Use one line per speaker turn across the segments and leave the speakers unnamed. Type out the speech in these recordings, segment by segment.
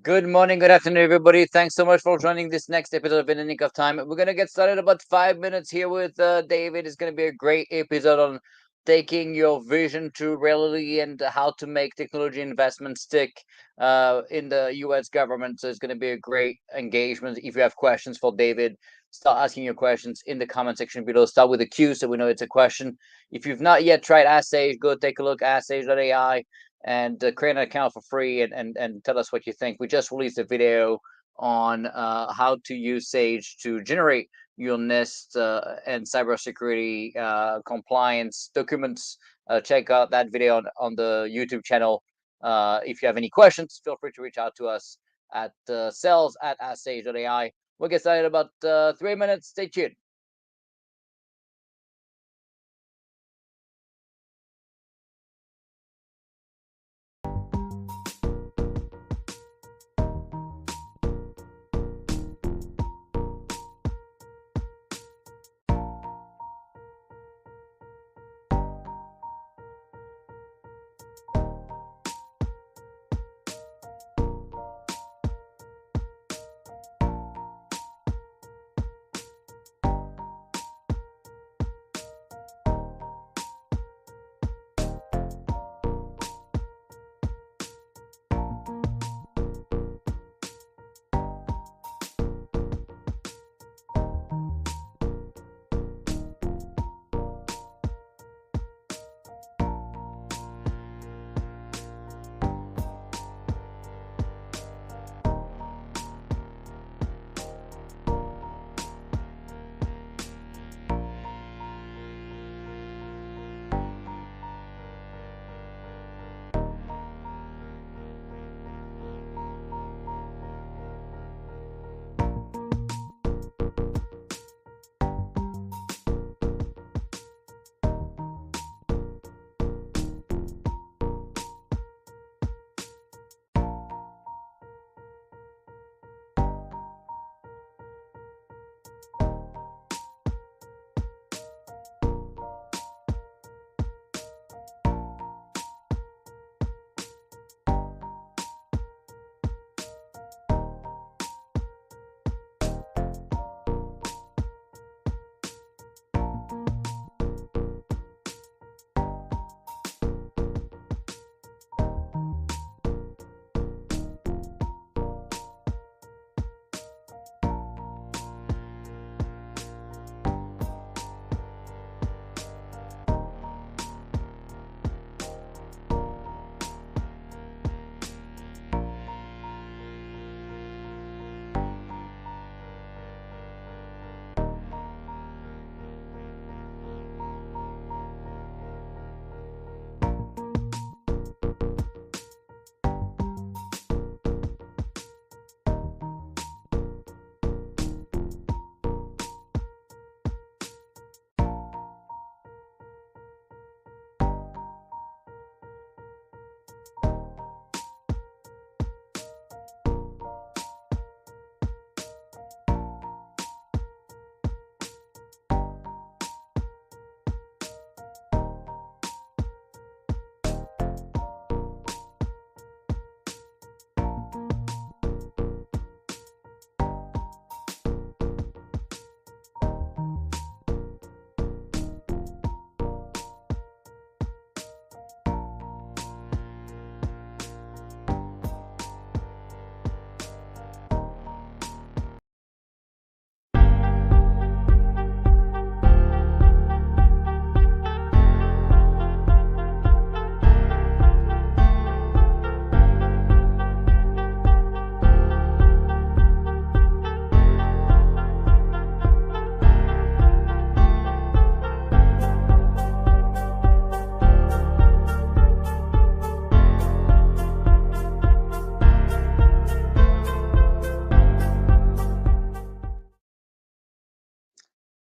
Good morning, good afternoon, everybody. Thanks so much for joining this next episode of In the Nick of Time. We're gonna get started about 5 minutes here with David. It's gonna be a great episode on taking your vision to reality and how to make technology investments stick in the U.S. government. So it's gonna be a great engagement. If you have questions for David, start asking your questions in the comment section below. Start with a Q so we know it's a question. If you've not yet tried Ask Sage, go take a look at AskSage.ai and create an account for free and tell us what you think. We just released a video on how to use Sage to generate your NIST and cybersecurity compliance documents. Check out that video on the YouTube channel. If you have any questions, feel free to reach out to us at sales@asksage.ai. We'll get started in about 3 minutes. Stay tuned.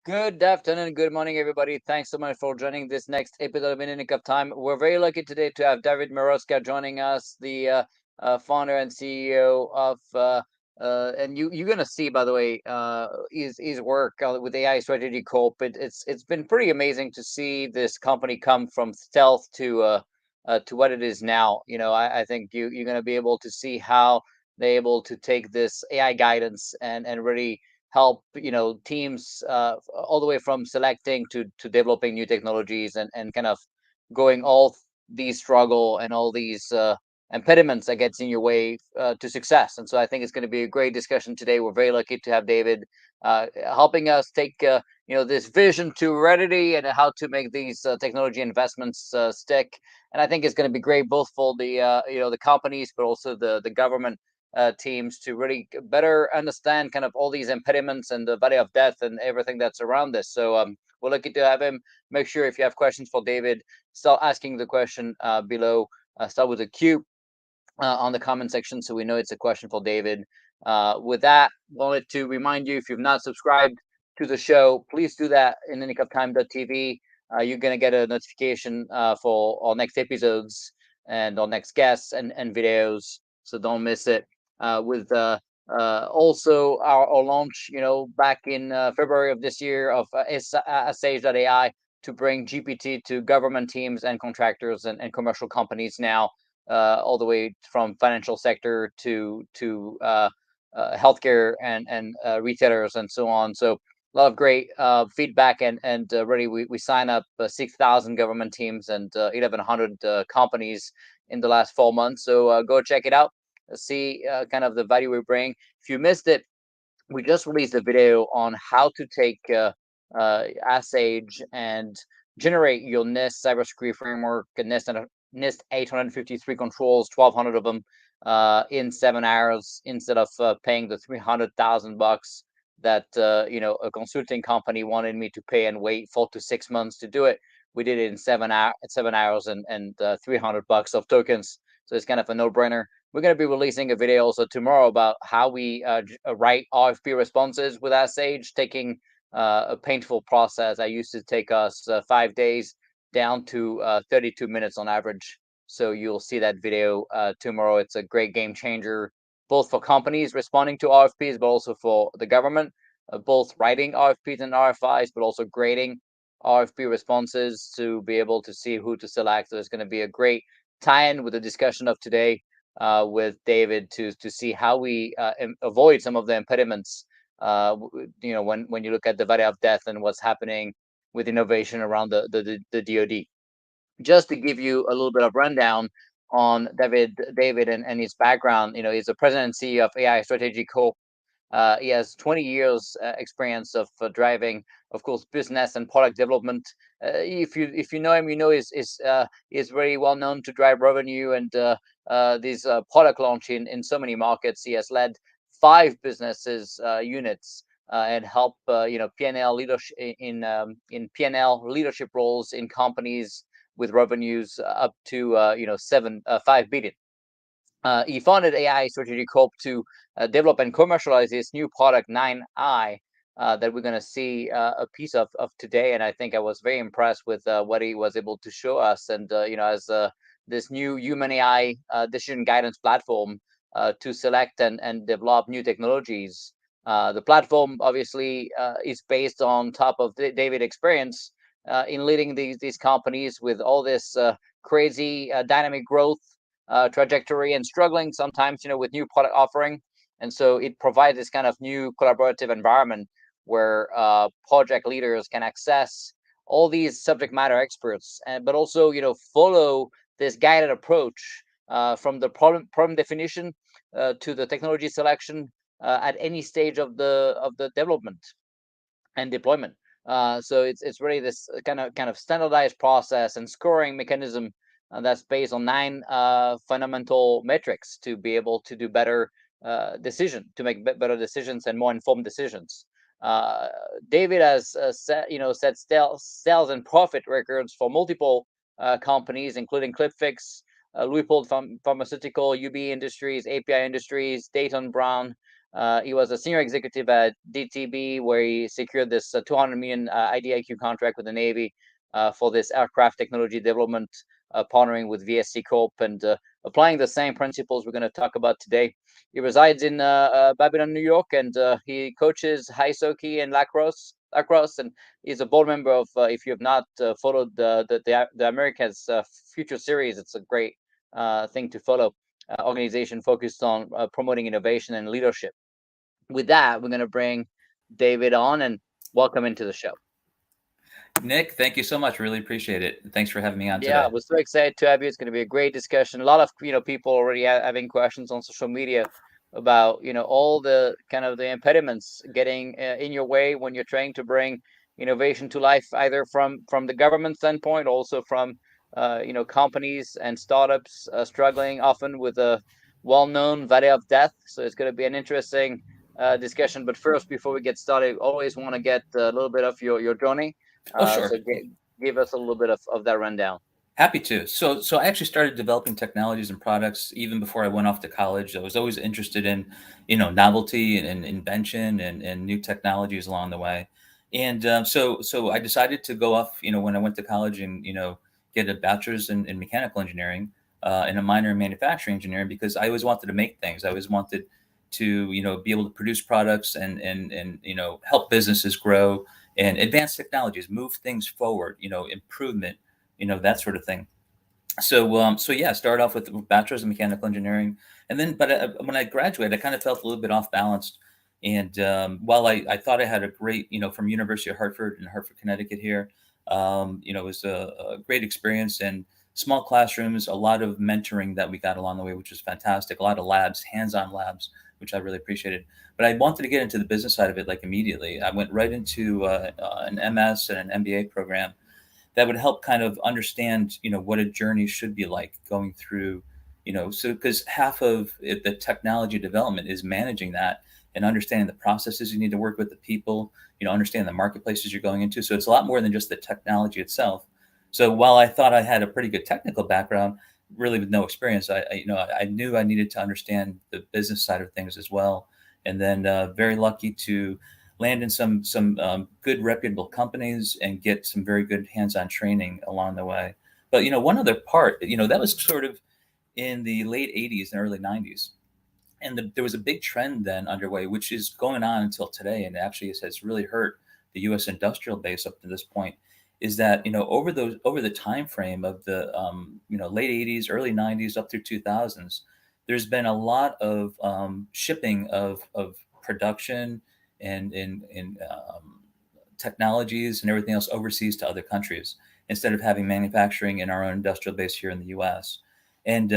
Good afternoon, good morning, everybody. Thanks so much for joining this next episode of In the Nick of Time. We're very lucky today to have David Mroczka joining us, the founder and CEO of, and you're gonna see, by the way, his work with AI Strategy Corp. It's been pretty amazing to see this company come from stealth to what it is now. I think you're gonna be able to see how they're able to take this AI guidance and really help teams all the way from selecting to developing new technologies and kind of going all these struggle and all these impediments that gets in your way to success. And so I think it's going to be a great discussion today. We're very lucky to have David helping us take this vision to reality and how to make these technology investments stick. And I think it's going to be great both for the companies, but also the government teams to really better understand kind of all these impediments and the valley of death and everything that's around this. So we're lucky to have him. Make sure if you have questions for David, start asking the question below. Start with a Q on the comment section so we know it's a question for David. With that, wanted to remind you, if you've not subscribed to the show, please do that in nickofTime.tv. You're going to get a notification for our next episodes and our next guests and videos, so don't miss it. With also our launch, back in February of this year of Sage.ai to bring GPT to government teams and contractors and commercial companies now, all the way from financial sector to healthcare and retailers and so on. So a lot of great feedback and really we sign up 6,000 government teams and 1,100 companies in the last 4 months. So go check it out. See kind of the value we bring. If you missed it, we just released a video on how to take Asage and generate your NIST cybersecurity framework, NIST 853 controls, 1,200 of them, in 7 hours instead of paying the $300,000 that a consulting company wanted me to pay and wait 4 to 6 months to do it. We did it in 7 hours and $300 of tokens. So it's kind of a no-brainer. We're going to be releasing a video also tomorrow about how we write RFP responses with our Sage, taking a painful process that used to take us 5 days down to 32 minutes on average. So you'll see that video tomorrow. It's a great game changer, both for companies responding to RFPs, but also for the government, both writing RFPs and RFIs, but also grading RFP responses to be able to see who to select. So it's going to be a great tie-in with the discussion of today with David to see how we avoid some of the impediments. When you look at the valley of death and what's happening with innovation around the DoD. Just to give you a little bit of rundown on David and his background, he's the president and CEO of AI Strategy Corp. He has 20 years experience of driving, of course, business and product development. If you know him, he's very well known to drive revenue and these product launch in so many markets. He has led 5 businesses units and help P&L leadership in P&L leadership roles in companies with revenues up to 5 billion. He founded AI Strategy Corp to develop and commercialize this new product 9i that we're going to see a piece of today. And I think I was very impressed with what he was able to show us. And as this new human AI decision guidance platform to select and develop new technologies. The platform obviously is based on top of David experience in leading these companies with all this crazy dynamic growth trajectory and struggling sometimes, with new product offering. And so it provides this kind of new collaborative environment where project leaders can access all these subject matter experts, but also, follow this guided approach from the problem definition to the technology selection at any stage of the development and deployment. So it's really this kind of standardized process and scoring mechanism that's based on 9 fundamental metrics to be able to do better to make better decisions and more informed decisions. David has set sales and profit records for multiple companies, including ClipFix, Leupold Pharmaceutical, UB Industries, API Industries, Dayton Brown. He was a senior executive at DTB, where he secured this 200 million IDIQ contract with the Navy for this aircraft technology development, partnering with VSC Corp and applying the same principles we're going to talk about today. He resides in Babylon, New York, and he coaches ice hockey and lacrosse, and he's a board member of. If you have not followed the America's Future Series, it's a great thing to follow. organization focused on promoting innovation and leadership. With that, we're going to bring David on and welcome into the show.
Nick, thank you so much. Really appreciate it. Thanks for having me on
Yeah,
today.
we're so excited to have you. It's going to be a great discussion. A lot of people already having questions on social media about all the kind of the impediments getting in your way when you're trying to bring innovation to life, either from the government standpoint, also from companies and startups struggling often with a well-known valley of death. So it's going to be an interesting discussion. But first, before we get started, always want to get a little bit of your journey.
Oh,
So
sure.
give us a little bit of that rundown.
Happy to. So I actually started developing technologies and products even before I went off to college. I was always interested in, novelty and invention and new technologies along the way. And so I decided to go off, when I went to college and, get a bachelor's in mechanical engineering and a minor in manufacturing engineering because I always wanted to make things. I always wanted to, be able to produce products and help businesses grow and advance technologies, move things forward, improvement, that sort of thing. So yeah, started off with bachelor's in mechanical engineering, and then when I graduated, I kind of felt a little bit off balanced. And while I thought I had a great, from University of Hartford in Hartford, Connecticut here, it was a great experience and small classrooms, a lot of mentoring that we got along the way, which was fantastic. A lot of labs, hands-on labs, which I really appreciated. But I wanted to get into the business side of it like immediately. I went right into an MS and an MBA program that would help kind of understand, what a journey should be like going through, so because half of the technology development is managing that and understanding the processes you need to work with the people, understand the marketplaces you're going into. So it's a lot more than just the technology itself. So while I thought I had a pretty good technical background, really with no experience, I knew I needed to understand the business side of things as well. And then very lucky to land in some good reputable companies and get some very good hands-on training along the way. But one other part, that was sort of in the late 80s and early 90s. And there was a big trend then underway, which is going on until today, and actually has really hurt the U.S. industrial base up to this point. Is that over the time frame of the late 80s, early 90s, up through 2000s, there's been a lot of shipping of production and technologies and everything else overseas to other countries instead of having manufacturing in our own industrial base here in the U.S. And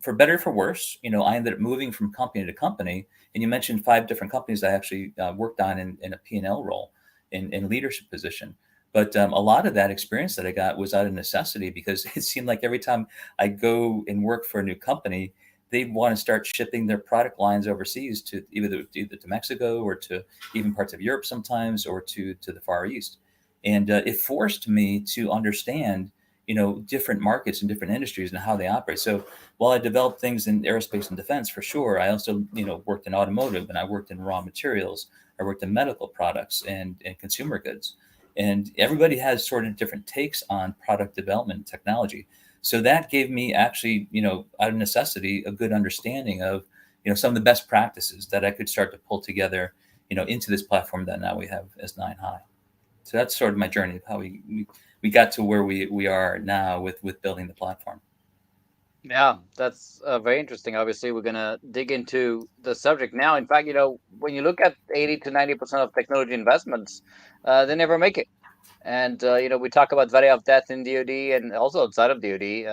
for better or for worse, I ended up moving from company to company. And you mentioned 5 different companies I actually worked on in a P&L role in leadership position. But a lot of that experience that I got was out of necessity because it seemed like every time I go and work for a new company, they want to start shipping their product lines overseas to either to Mexico or to even parts of Europe sometimes, or to the Far East. And it forced me to understand, different markets and different industries and how they operate. So while I developed things in aerospace and defense for sure, I also, worked in automotive, and I worked in raw materials. I worked in medical products and consumer goods. And everybody has sort of different takes on product development and technology. So that gave me actually, out of necessity, a good understanding of, some of the best practices that I could start to pull together, into this platform that now we have as Nine High. So that's sort of my journey of how we got to where we are now with building the platform.
Yeah, that's very interesting. Obviously, we're gonna dig into the subject now. In fact, when you look at 80 to 90% of technology investments, they never make it. And we talk about valley of death in DoD and also outside of DoD.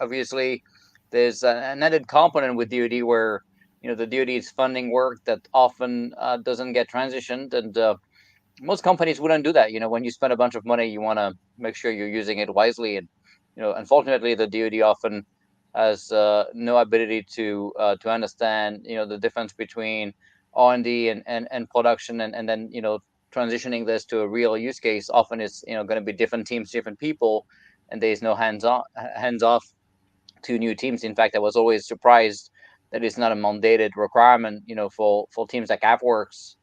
Obviously, there's an added component with DoD where the DoD is funding work that often doesn't get transitioned, and most companies wouldn't do that. When you spend a bunch of money, you want to make sure you're using it wisely. And unfortunately, the DoD often has no ability to understand the difference between R&D and production, and then transitioning this to a real use case. Often it's going to be different teams, different people, and there's no hands off to new teams. In fact, I was always surprised that it's not a mandated requirement, for teams like AppWorks,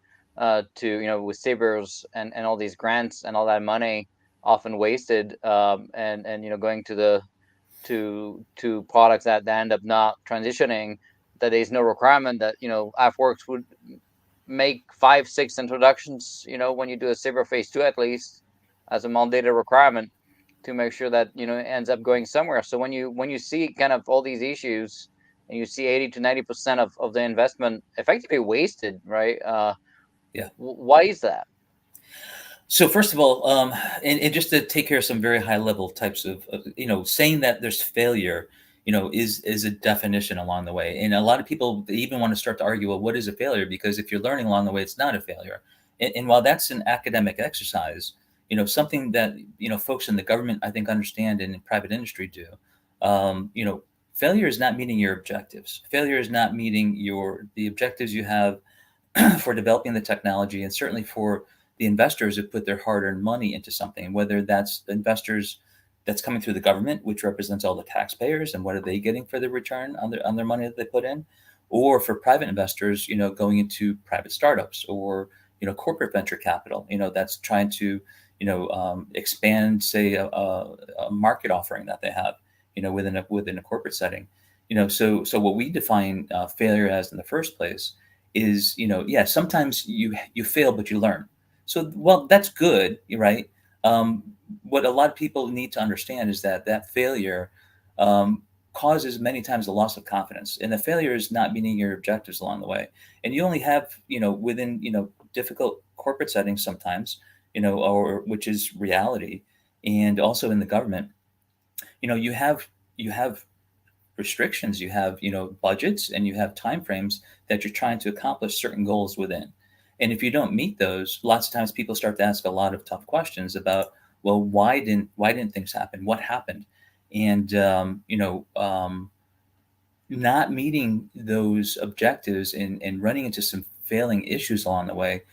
to with Sabers and all these grants and all that money often wasted, and going to the to products that end up not transitioning. That there's no requirement that AppWorks would make 5 6 introductions. When you do a Saber phase 2, at least as a mandated requirement to make sure that it ends up going somewhere. So when you see kind of all these issues, and you see 80 to 90% of the investment effectively wasted, right?
Yeah.
Why is that?
So first of all, and just to take care of some very high level types saying that there's failure, is a definition along the way. And a lot of people, they even want to start to argue, well, what is a failure? Because if you're learning along the way, it's not a failure. And while that's an academic exercise, something that folks in the government, I think, understand, and in private industry do. Failure is not meeting your objectives. Failure is not meeting the objectives you have for developing the technology, and certainly for the investors who put their hard-earned money into something, whether that's investors that's coming through the government, which represents all the taxpayers, and what are they getting for the return on their money that they put in, or for private investors, going into private startups, or corporate venture capital, that's trying to expand, say, a market offering that they have, within a corporate setting. So what we define failure as in the first place is, yeah, sometimes you fail, but you learn. So, well, that's good, right? Um, what a lot of people need to understand is that failure um, causes many times a loss of confidence, and the failure is not meeting your objectives along the way. And you only have, within difficult corporate settings sometimes, or which is reality, and also in the government, you have restrictions, you have budgets, and you have timeframes that you're trying to accomplish certain goals within. And if you don't meet those, lots of times people start to ask a lot of tough questions about, well, why didn't things happen, what happened? And not meeting those objectives, and running into some failing issues along the way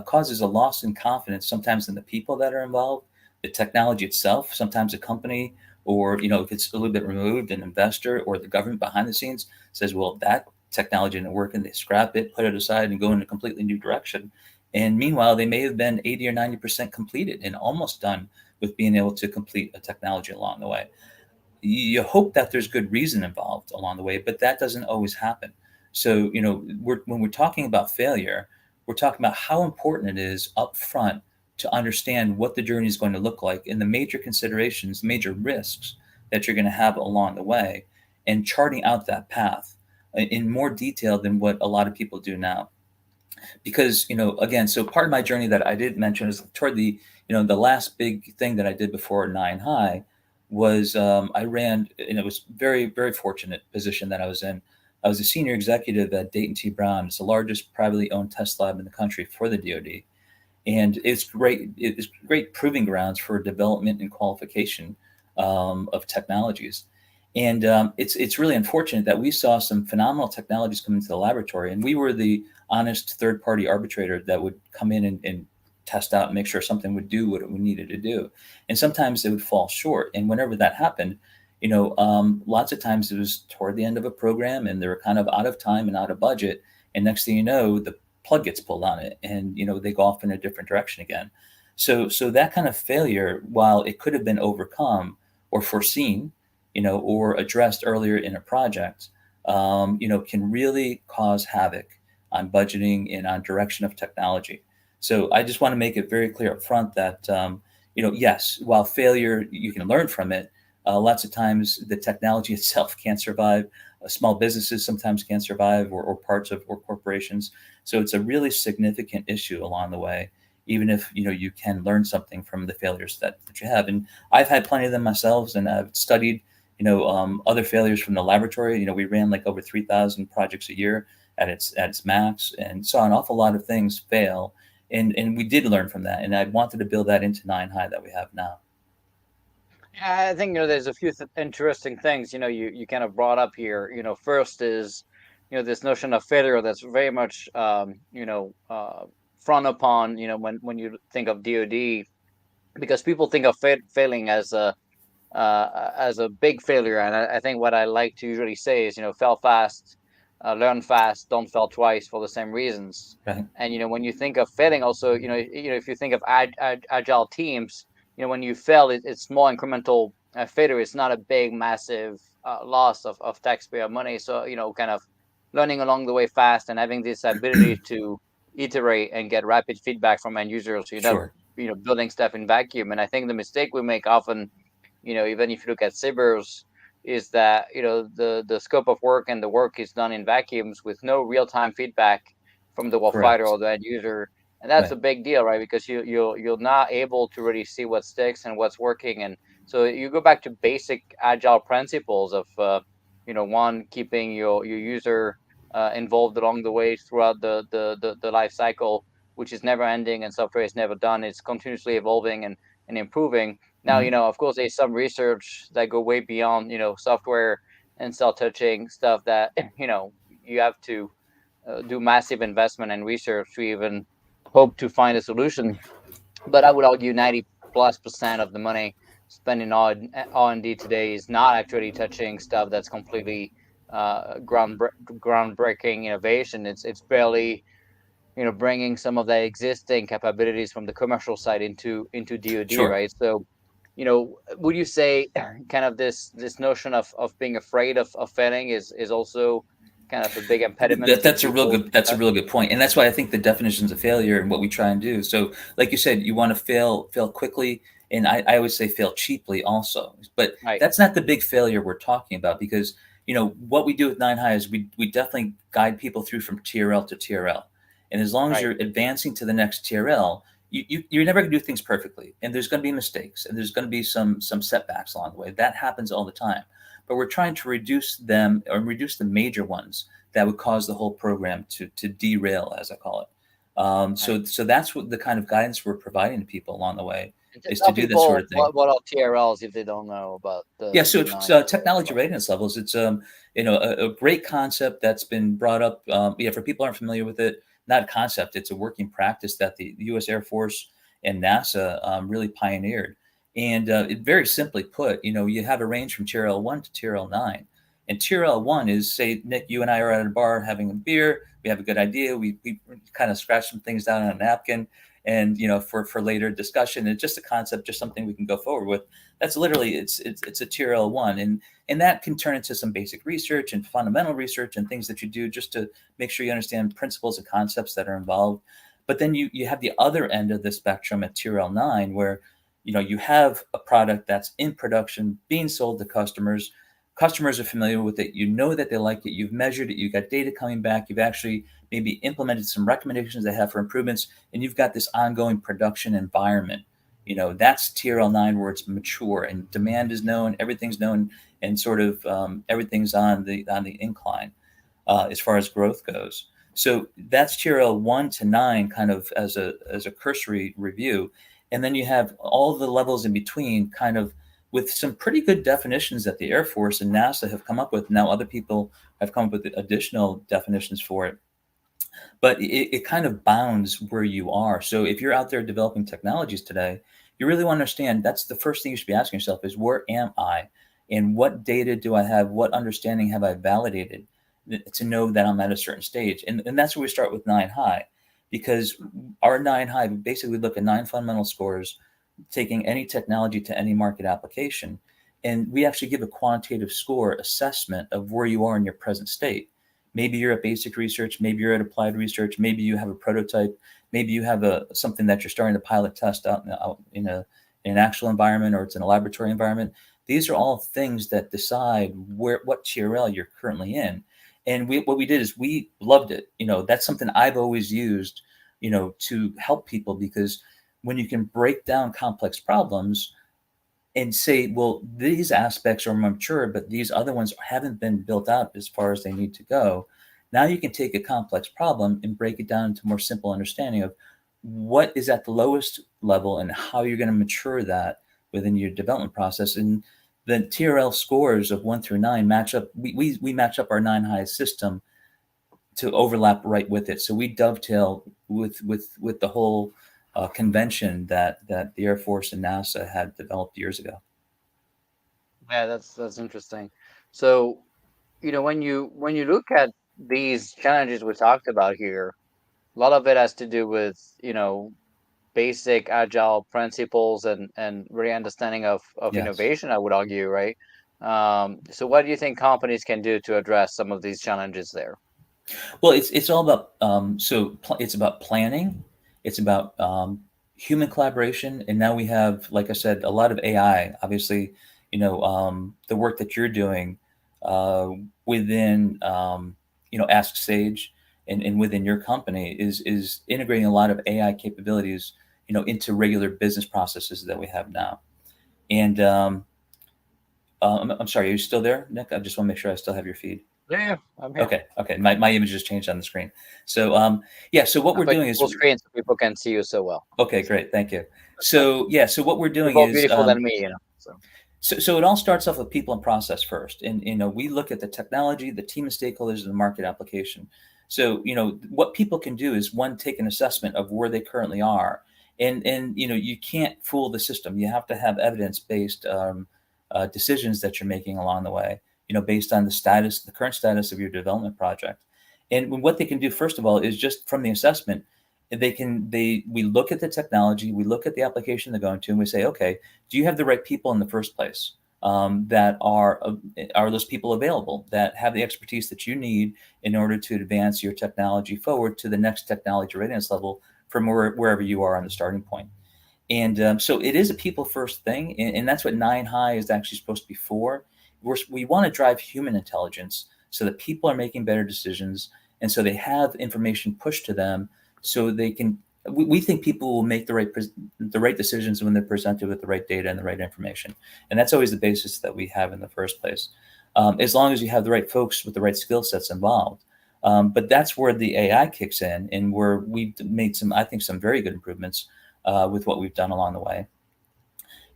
causes a loss in confidence, sometimes in the people that are involved, the technology itself, sometimes a company, or if it's a little bit removed, an investor or the government behind the scenes says, well, that technology didn't work, and they scrap it, put it aside, and go in a completely new direction. And meanwhile, they may have been 80 or 90% completed and almost done with being able to complete a technology along the way. You hope that there's good reason involved along the way, but that doesn't always happen. So, when we're talking about failure, we're talking about how important it is up front to understand what the journey is going to look like, and the major considerations, major risks that you're going to have along the way, and charting out that path in more detail than what a lot of people do now. Because, again, so part of my journey that I did mention is toward the last big thing that I did before Nine High was, I ran, and it was very, very fortunate position that I was in. I was a senior executive at Dayton T. Brown. It's the largest privately owned test lab in the country for the DoD, and it's great. It's great proving grounds for development and qualification of technologies. And it's really unfortunate that we saw some phenomenal technologies come into the laboratory, and we were the honest third party arbitrator that would come in and test out and make sure something would do what it needed to do. And sometimes it would fall short. And whenever that happened, lots of times it was toward the end of a program, and they were kind of out of time and out of budget. And next thing you know, the plug gets pulled on it, and they go off in a different direction again. So that kind of failure, while it could have been overcome or foreseen, or addressed earlier in a project, can really cause havoc on budgeting and on direction of technology. So I just want to make it very clear up front that, yes, while failure, you can learn from it. Lots of times the technology itself can't survive. Small businesses sometimes can't survive, or parts of or corporations. So it's a really significant issue along the way, even if you can learn something from the failures that you have. And I've had plenty of them myself, and I've studied other failures from the laboratory. We ran like over 3,000 projects a year at its max, and saw an awful lot of things fail. And we did learn from that. And I wanted to build that into Nine High that we have now.
I think there's a few interesting things you kind of brought up here. First is this notion of failure that's very much frowned upon when you think of DoD, because people think of failing as a big failure. And I think what I like to usually say is, fail fast, learn fast, don't fail twice for the same reasons.
Right.
And when you think of failing, also, if you think of agile teams, when you fail, it's small incremental failure. It's not a big, massive loss of taxpayer money. So kind of learning along the way fast, and having this ability to iterate and get rapid feedback from end users.
Sure.
building stuff in vacuum. And I think the mistake we make often, even if you look at cybers, is that the scope of work and the work is done in vacuums with no real time feedback from the warfighter
Correct.
or the end user, and that's a
Right.
big deal, right? Because you're not able to really see what sticks and what's working, and so you go back to basic agile principles of one, keeping your user involved along the way throughout the life cycle, which is never ending, and software is never done. It's continuously evolving and improving. Now,
Hmm.
of course, there's some research that go way beyond, software and cell touching stuff that, you have to do massive investment and research to even hope to find a solution. But I would argue 90+% of the money spent in R&D today is not actually touching stuff that's completely groundbreaking innovation. It's barely bringing some of the existing capabilities from the commercial side into DoD,
Sure.
right? So, would you say kind of this notion of being afraid of failing is also kind of a big impediment to
That's a real
people's
good
success?
point, and that's why I think the definitions of failure and what we try and do. So, like you said, you want to fail quickly, and I always say fail cheaply also. But
Right,
that's not the big failure we're talking about, because what we do with Nine High is we definitely guide people through from TRL to TRL, and as long as
right,
you're advancing to the next TRL, you're never going to do things perfectly, and there's going to be mistakes, and there's going to be some setbacks along the way. That happens all the time, but we're trying to reduce them, or reduce the major ones that would cause the whole program to derail, as I call it.
right.
So that's what the kind of guidance we're providing to people along the way,
And
is to
tell
do this sort
people
of thing.
what are TRLs if they don't know about
Yeah,
the
so
the
it's
nine
technology
level.
readiness levels. It's a great concept that's been brought up. Yeah, for people who aren't familiar with it, not a concept. It's a working practice that the U.S. Air Force and NASA really pioneered. And very simply put, you have a range from Tier L1 to Tier L9. And Tier L1 is, say, Nick, you and I are at a bar having a beer. We have a good idea. We kind of scratch some things down on a napkin, and for later discussion. It's just a concept, just something we can go forward with. That's literally, it's a tier L1, and that can turn into some basic research and fundamental research and things that you do just to make sure you understand principles and concepts that are involved. But then you have the other end of the spectrum at tier L9, where you have a product that's in production being sold to customers. Customers are familiar with it. You know that they like it. You've measured it. You've got data coming back. You've actually maybe implemented some recommendations they have for improvements, and you've got this ongoing production environment. That's tier L9, where it's mature and demand is known, everything's known, and sort of everything's on the incline as far as growth goes. So that's tier L1 to 9, kind of as a cursory review, and then you have all the levels in between, kind of with some pretty good definitions that the Air Force and NASA have come up with. Now other people have come up with additional definitions for it, but it kind of bounds where you are. So if you're out there developing technologies today, you really want to understand, that's the first thing you should be asking yourself, is where am I? And what data do I have? What understanding have I validated to know that I'm at a certain stage? And that's where we start with Nine High, because our Nine High, basically we look at 9 fundamental scores, taking any technology to any market application. And we actually give a quantitative score assessment of where you are in your present state. Maybe you're at basic research, maybe you're at applied research, maybe you have a prototype, maybe you have something that you're starting to pilot test out in an actual environment, or it's in a laboratory environment. These are all things that decide what TRL you're currently in. And what we did is we loved it. That's something I've always used, to help people, because when you can break down complex problems and say, well, these aspects are mature, but these other ones haven't been built out as far as they need to go. Now you can take a complex problem and break it down into more simple understanding of what is at the lowest level and how you're going to mature that within your development process. And the TRL scores of 1 through 9 match up. We match up our Nine High system to overlap right with it. So we dovetail with the whole convention that the Air Force and NASA had developed years ago.
Yeah, that's interesting. So, when you look at these challenges we talked about here, a lot of it has to do with, basic agile principles and really understanding of
Yes.
innovation, I would argue, right? So what do you think companies can do to address some of these challenges there?
Well, it's all about it's about planning. It's about human collaboration, and now we have, like I said, a lot of AI. Obviously, the work that you're doing uh, within Ask Sage and within your company is integrating a lot of AI capabilities, into regular business processes that we have now. And I'm sorry, are you still there, Nick? I just want to make sure I still have your feed.
Yeah, I'm here.
Okay. My image just changed on the screen. So yeah, so what
I
we're
put
doing is
full screen so people can see you so well.
okay, great, thank you. So yeah, so what we're
You're
doing
more
is
beautiful than me, So
so it all starts off with people and process first, and we look at the technology, the team of stakeholders, and the market application. So what people can do is one, take an assessment of where they currently are, and you can't fool the system. You have to have evidence based decisions that you're making along the way. Based on the current status of your development project, and what they can do first of all is just from the assessment, we look at the technology, we look at the application they're going to, and we say, okay, do you have the right people in the first place? That are those people available that have the expertise that you need in order to advance your technology forward to the next technology readiness level from wherever you are on the starting point. And so it is a people first thing, and that's what Nine High is actually supposed to be for. We want to drive human intelligence so that people are making better decisions, and so they have information pushed to them, so they can. We think people will make the right decisions when they're presented with the right data and the right information, and that's always the basis that we have in the first place. As long as you have the right folks with the right skill sets involved. But that's where the AI kicks in, and where we've made I think, some very good improvements with what we've done along the way.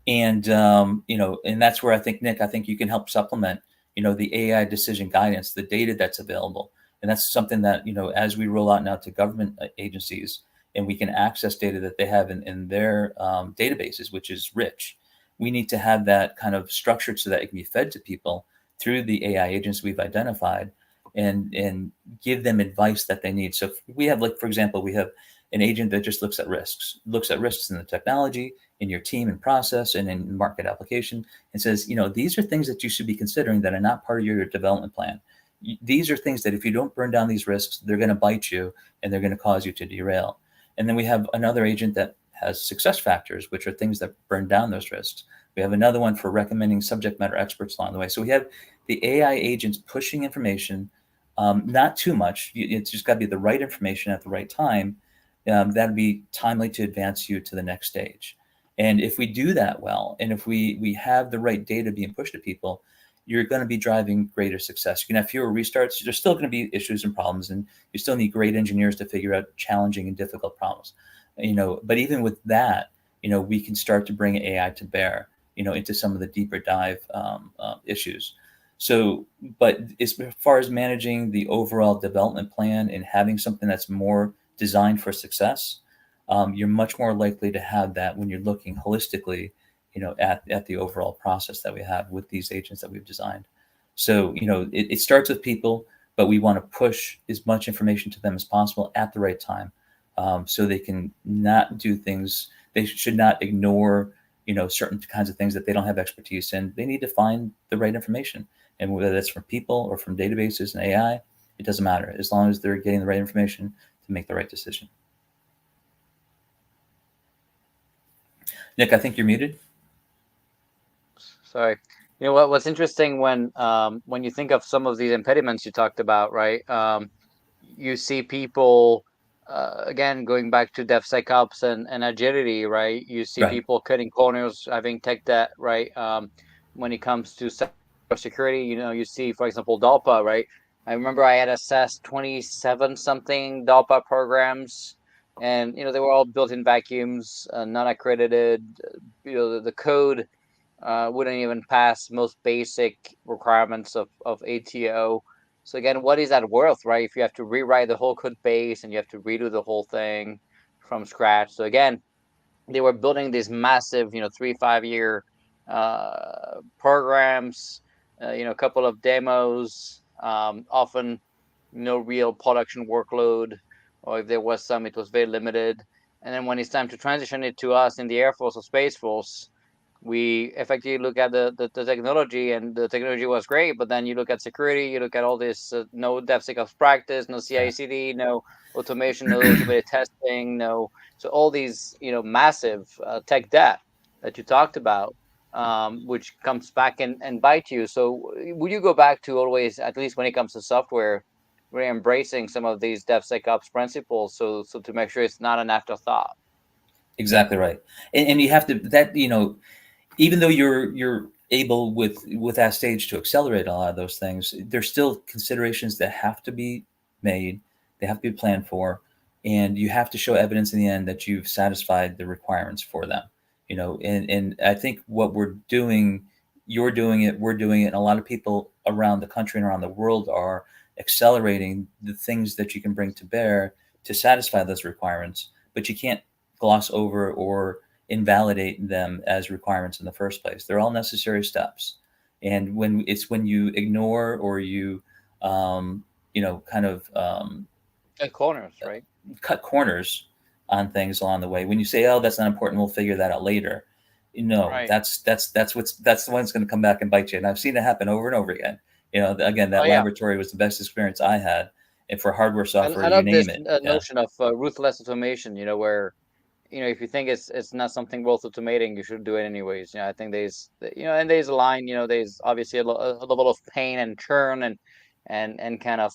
And and that's where I think, Nick, I think you can help supplement, the AI decision guidance, the data that's available, and that's something that as we roll out now to government agencies, and we can access data that they have in their databases, which is rich. We need to have that kind of structured so that it can be fed to people through the AI agents we've identified, and give them advice that they need. So we have, like, for example, we have an agent that just looks at risks in the technology, in your team and process, and in market application, and says, these are things that you should be considering that are not part of your development plan. These are things that if you don't burn down these risks, they're going to bite you and they're going to cause you to derail. And then we have another agent that has success factors, which are things that burn down those risks. We have another one for recommending subject matter experts along the way. So we have the AI agents pushing information, not too much. It's just got to be the right information at the right time. That'd be timely to advance you to the next stage. And if we do that well, and if we have the right data being pushed to people, you're going to be driving greater success. You can have fewer restarts. There's still going to be issues and problems, and you still need great engineers to figure out challenging and difficult problems. But even with that, we can start to bring AI to bear, into some of the deeper dive issues. So, but as far as managing the overall development plan and having something that's more designed for success, you're much more likely to have that when you're looking holistically, at the overall process that we have with these agents that we've designed. So, it starts with people, but we want to push as much information to them as possible at the right time, so they can not do things. They should not ignore, certain kinds of things that they don't have expertise in. They need to find the right information, and whether that's from people or from databases and AI, it doesn't matter as long as they're getting the right information to make the right decision. Nick, I think you're muted.
sorry. You know what's interesting when you think of some of these impediments you talked about, right? You see people again going back to DevSecOps and agility, right? You see
Right.
people cutting corners, having tech debt, right? When it comes to cybersecurity, you see, for example, DARPA, right? I remember I had assessed 27 something DARPA programs, and they were all built in vacuums, not accredited. The code wouldn't even pass most basic requirements of ATO. So again, what is that worth, right? If you have to rewrite the whole code base and you have to redo the whole thing from scratch. So again, they were building these massive, 3, 5 year programs, a couple of demos, often no real production workload, or if there was some, it was very limited. And then when it's time to transition it to us in the Air Force or Space Force, we effectively look at the technology, and the technology was great, but then you look at security, you look at all this, no DevSecOps practice, no
Yeah.
CI/CD, no automation, no automated testing, no, so all these, massive tech debt that you talked about, which comes back and bite you. So would you go back to always, at least when it comes to software, we're embracing some of these DevSecOps principles, so to make sure it's not an afterthought?
Exactly right. And you have to that even though you're able with that stage to accelerate a lot of those things, there's still considerations that have to be made. They have to be planned for, and you have to show evidence in the end that you've satisfied the requirements for them. And I think what we're doing, you're doing it, we're doing it, and a lot of people around the country and around the world are accelerating the things that you can bring to bear to satisfy those requirements. But you can't gloss over or invalidate them as requirements in the first place. They're all necessary steps. And when you ignore or you kind of
Corners, right?
cut corners on things along the way, when you say, "Oh, that's not important, we'll figure that out later," no,
Right.
that's the one that's going to come back and bite you. And I've seen it happen over and over again. Again,
Oh
that
yeah.
laboratory was the best experience I had, and for hardware, software,
I
you
love this
name it. Yeah,
notion of ruthless automation. Where, if you think it's not something worth automating, you should do it anyways. I think and there's a line. There's obviously a level of pain and churn, and kind of,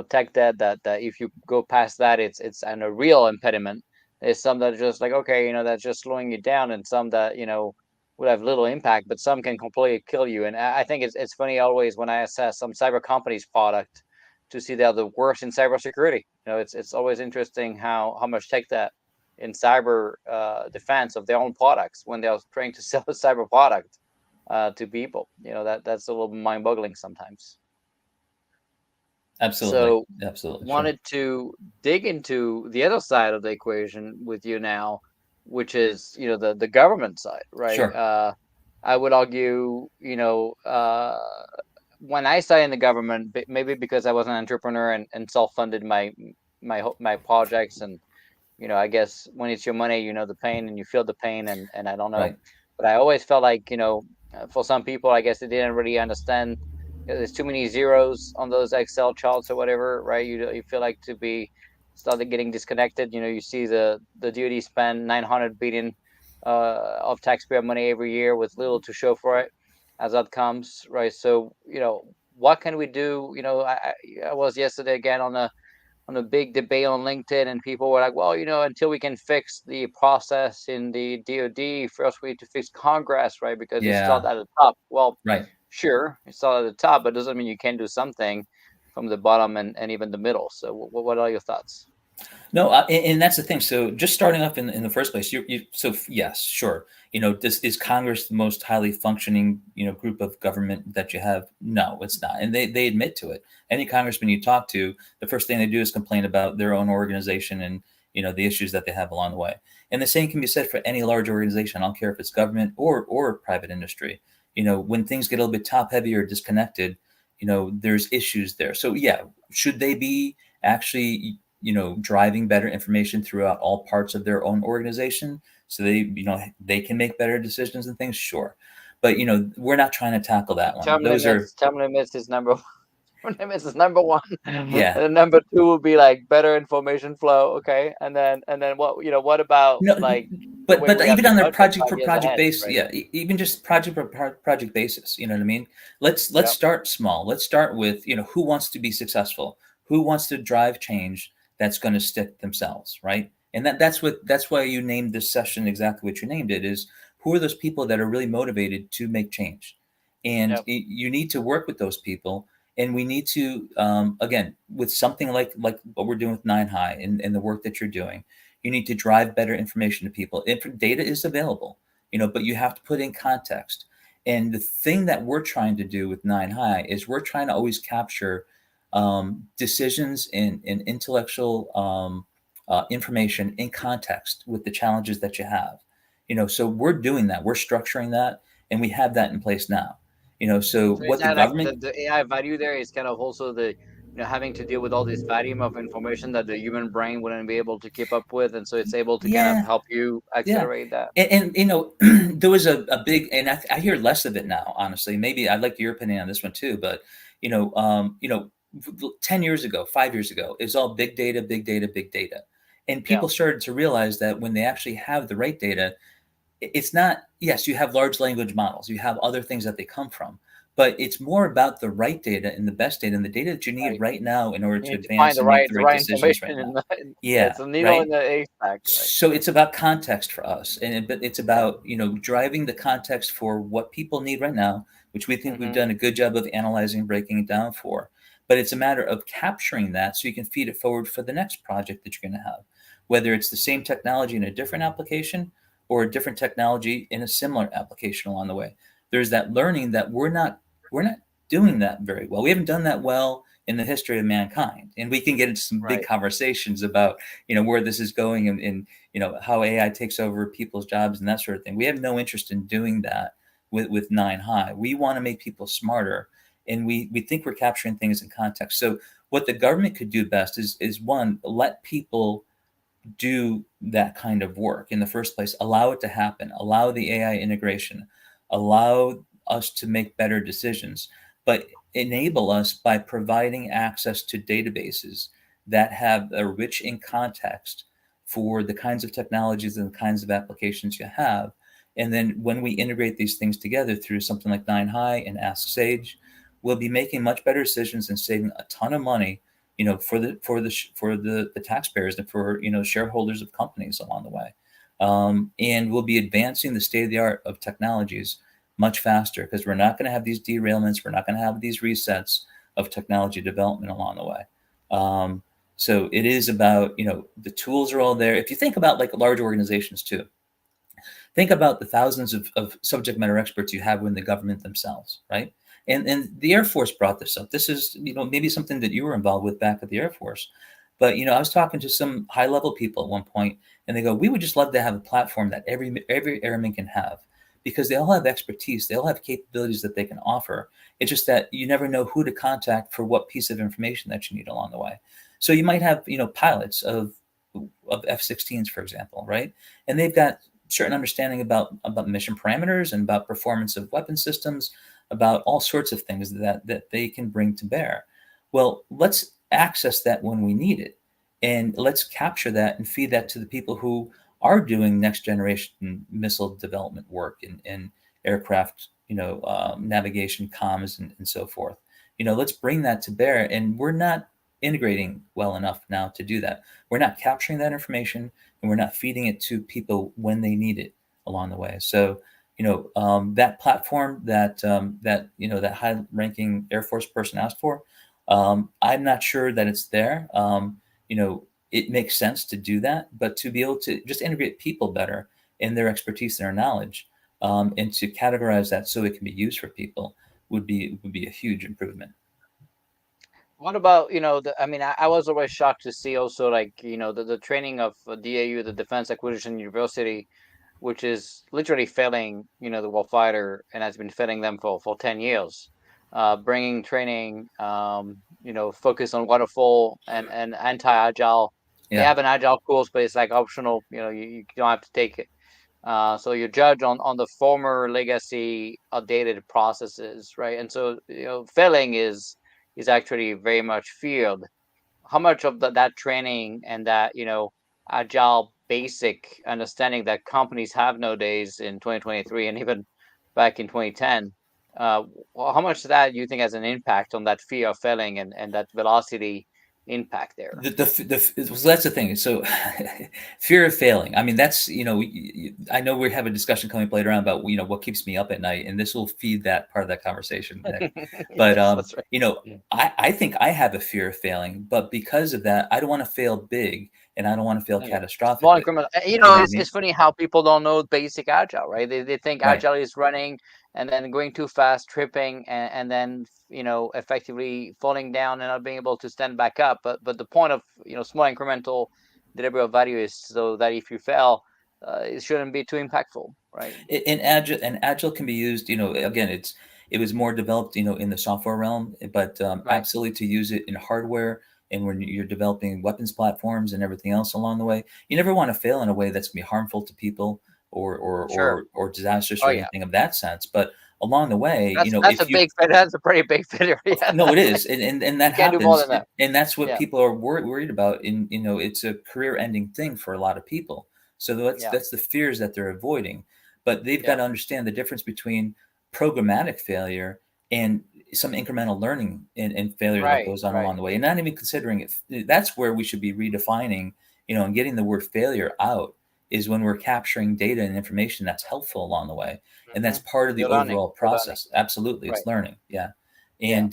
tech debt, that if you go past that, it's a real impediment. There's some that are just like, okay, that's just slowing you down, and some that, would have little impact, but some can completely kill you. And I think it's funny always when I assess some cyber companies' product to see they're the worst in cybersecurity. It's always interesting how much tech debt in cyber defense of their own products when they're trying to sell a cyber product to people. That's a little mind-boggling sometimes.
absolutely,
So
absolutely, sure,
wanted to dig into the other side of the equation with you now, which is, the government side, right?
sure,
I would argue, when I started in the government, maybe because I was an entrepreneur and self-funded my projects, and I guess when it's your money, the pain, and you feel the pain, and I don't know,
right,
but I always felt like, for some people, I guess they didn't really understand. There's too many zeros on those Excel charts or whatever, right? You feel like to be started getting disconnected. You see the DoD spend 900 billion of taxpayer money every year with little to show for it as outcomes, right? So, what can we do? I was yesterday again on a big debate on LinkedIn, and people were like, "Well, until we can fix the process in the DoD, first we need to fix Congress, right? Because it
yeah,
starts at the top." Well,
right.
sure, it starts at the top, but doesn't mean you can't do something from the bottom and even the middle. So, what are your thoughts?
No, and that's the thing. So, just starting off in the first place, yes, sure. This is Congress the most highly functioning group of government that you have? No, it's not, and they admit to it. Any congressman you talk to, the first thing they do is complain about their own organization and the issues that they have along the way. And the same can be said for any large organization. I don't care if it's government or private industry. When things get a little bit top heavy or disconnected, there's issues there. So yeah, should they be actually driving better information throughout all parts of their own organization so they can make better decisions and things? Sure. But we're not trying to tackle that one. Those are
Term limits is number term limits is number one, and
yeah.
then number two would be like better information flow. Okay, and then what about
No,
like the
but
way we have
even
to
on a
budget
project
5 years
project
ahead,
base,
right?
yeah, even just project basis. You know what I mean? Let's
Yeah.
start small. Let's start with who wants to be successful, who wants to drive change that's going to stick themselves, right? And that's why you named this session exactly what you named it is who are those people that are really motivated to make change, and
Yep.
you need to work with those people. And we need to again with something like what we're doing with Nine High and the work that you're doing, you need to drive better information to people. Data is available, but you have to put in context. And the thing that we're trying to do with Nine High is we're trying to always capture decisions and intellectual information in context with the challenges that you have. So we're doing that. We're structuring that, and we have that in place now. So
So is
what the
that like
government,
the AI value there is kind of also the having to deal with all this volume of information that the human brain wouldn't be able to keep up with, and so it's able to kind of
Yeah,
help you
yeah.
accelerate that.
And there was a big, and I hear less of it now, honestly. Maybe I'd like your opinion on this one too, but you know, um, you know, 10 years ago, 5 years ago, it was all big data, big data, big data. And
Yeah,
people started to realize that when they actually have the right data, it's not, yes, you have large language models, you have other things that they come from, but it's more about the right data and the best data and the data that you need
right.
right now in order
You
to
need to find
advance and make the
the
right
right
decisions right
information
now.
in the
Yeah,
it's a needle in
right.
the haystack, right?
So it's about context for us, but it's
Yeah.
about driving the context for what people need right now, which we think we've
Hmm.
done a good job of analyzing and breaking it down for. But it's a matter of capturing that so you can feed it forward for the next project that you're going to have, whether it's the same technology in a different application or a different technology in a similar application along the way. There's that learning that we're not doing that very well. We haven't done that well in the history of mankind, and we can get into some big
Right.
conversations about where this is going, and how AI takes over people's jobs and that sort of thing. We have no interest in doing that with Nine High. We want to make people smarter, and we think we're capturing things in context. So what the government could do best is one, let people do that kind of work in the first place, allow it to happen, allow the AI integration, allow us to make better decisions, but enable us by providing access to databases that have a rich in context for the kinds of technologies and the kinds of applications you have. And then when we integrate these things together through something like Nine High and Ask Sage, we'll be making much better decisions and saving a ton of money, for the taxpayers and for shareholders of companies along the way. And we'll be advancing the state of the art of technologies much faster because we're not going to have these derailments. We're not going to have these resets of technology development along the way. Um, so it is about, the tools are all there. If you think about like large organizations too, think about the thousands of subject matter experts you have in the government themselves, right? And the Air Force brought this up. This is, maybe something that you were involved with back at the Air Force. But I was talking to some high level people at one point, and they go, "We would just love to have a platform that every airman can have, because they all have expertise, they all have capabilities that they can offer. It's just that you never know who to contact for what piece of information that you need along the way. So you might have pilots of F-16s, for example, right? And they've got certain understanding about mission parameters and about performance of weapon systems, about all sorts of things that they can bring to bear. Well, let's access that when we need it, and let's capture that and feed that to the people who are doing next generation missile development work and aircraft, navigation, comms, and so forth. Let's bring that to bear, and we're not integrating well enough now to do that. We're not capturing that information, and we're not feeding it to people when they need it along the way. So, that platform that high-ranking Air Force person asked for, I'm not sure that it's there. It makes sense to do that, but to be able to just integrate people better in their expertise and their knowledge, and to categorize that so it can be used for people would be a huge improvement.
What about, I mean, I was always shocked to see also, like, the training of DAU, the Defense Acquisition University, which is literally failing, the warfighter, and has been failing them for 10 years. Bringing training, focus on waterfall and anti-agile. They
Yeah.
have an agile course, but it's like optional. You don't have to take it. So you judge on the former legacy outdated processes, right? And so failing is actually very much feared. How much of that training and that agile basic understanding that companies have nowadays in 2023 and even back in 2010, uh, how much of that you think has an impact on that fear of failing and that velocity impact there?
So that's the thing. So fear of failing. I mean, that's I know we have a discussion coming up later on about what keeps me up at night, and this will feed that part of that conversation, Nick. But
Yes, that's right. Yeah.
I think I have a fear of failing, but because of that, I don't want to fail big, and I don't want to fail
Yeah. Small
catastrophically.
increment.
You know what I
It's
mean?
funny how people don't know basic agile, right? They think
Right.
agile is running and then going too fast, tripping, and then effectively falling down and not being able to stand back up. But the point of small incremental delivery of value is so that if you fail, it shouldn't be too impactful, right?
And agile can be used. Again, It was more developed, in the software realm, but
Right.
absolutely to use it in hardware and when you're developing weapons platforms and everything else along the way. You never want to fail in a way that's going to be harmful to people
Sure.
or disastrous
Oh
or
yeah.
anything of that sense. But along the way,
That's a
if you
big that's a pretty big failure. Yeah.
no, it
That's like
is, and that
you can't do more
happens,
than that.
and that's what
Yeah.
people are worried about. It's a career-ending thing for a lot of people. So
Yeah.
that's the fears that they're avoiding. But they've got
Yeah.
to understand the difference between programmatic failure and some incremental learning and failure that
Right.
goes on
Right.
along the way, and not even considering it. That's where we should be redefining, and getting the word failure out is when we're capturing data and information that's helpful along the way, and that's part of the
You're learning.
overall
You're learning.
process. Absolutely,
Right.
it's learning. Yeah.
Yeah.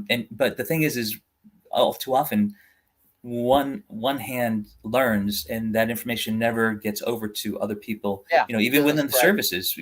And but the thing is all too often one hand learns and that information never gets over to other people,
Yeah. It
even
doesn't
within the
spread.
services.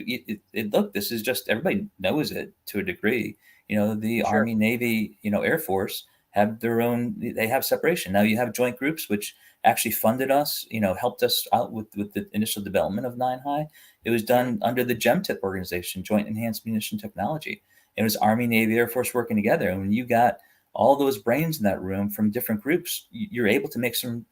Look, this is just everybody knows it to a degree. The
Sure.
Army, Navy, Air Force have their own, they have separation. Now you have joint groups which actually funded us, helped us out with the initial development of Nine High. It was
Hmm.
done under the GEMTIP organization, Joint Enhanced Munition Technology. It was Army, Navy, Air Force working together. And when you got all those brains in that room from different groups, you're able to make some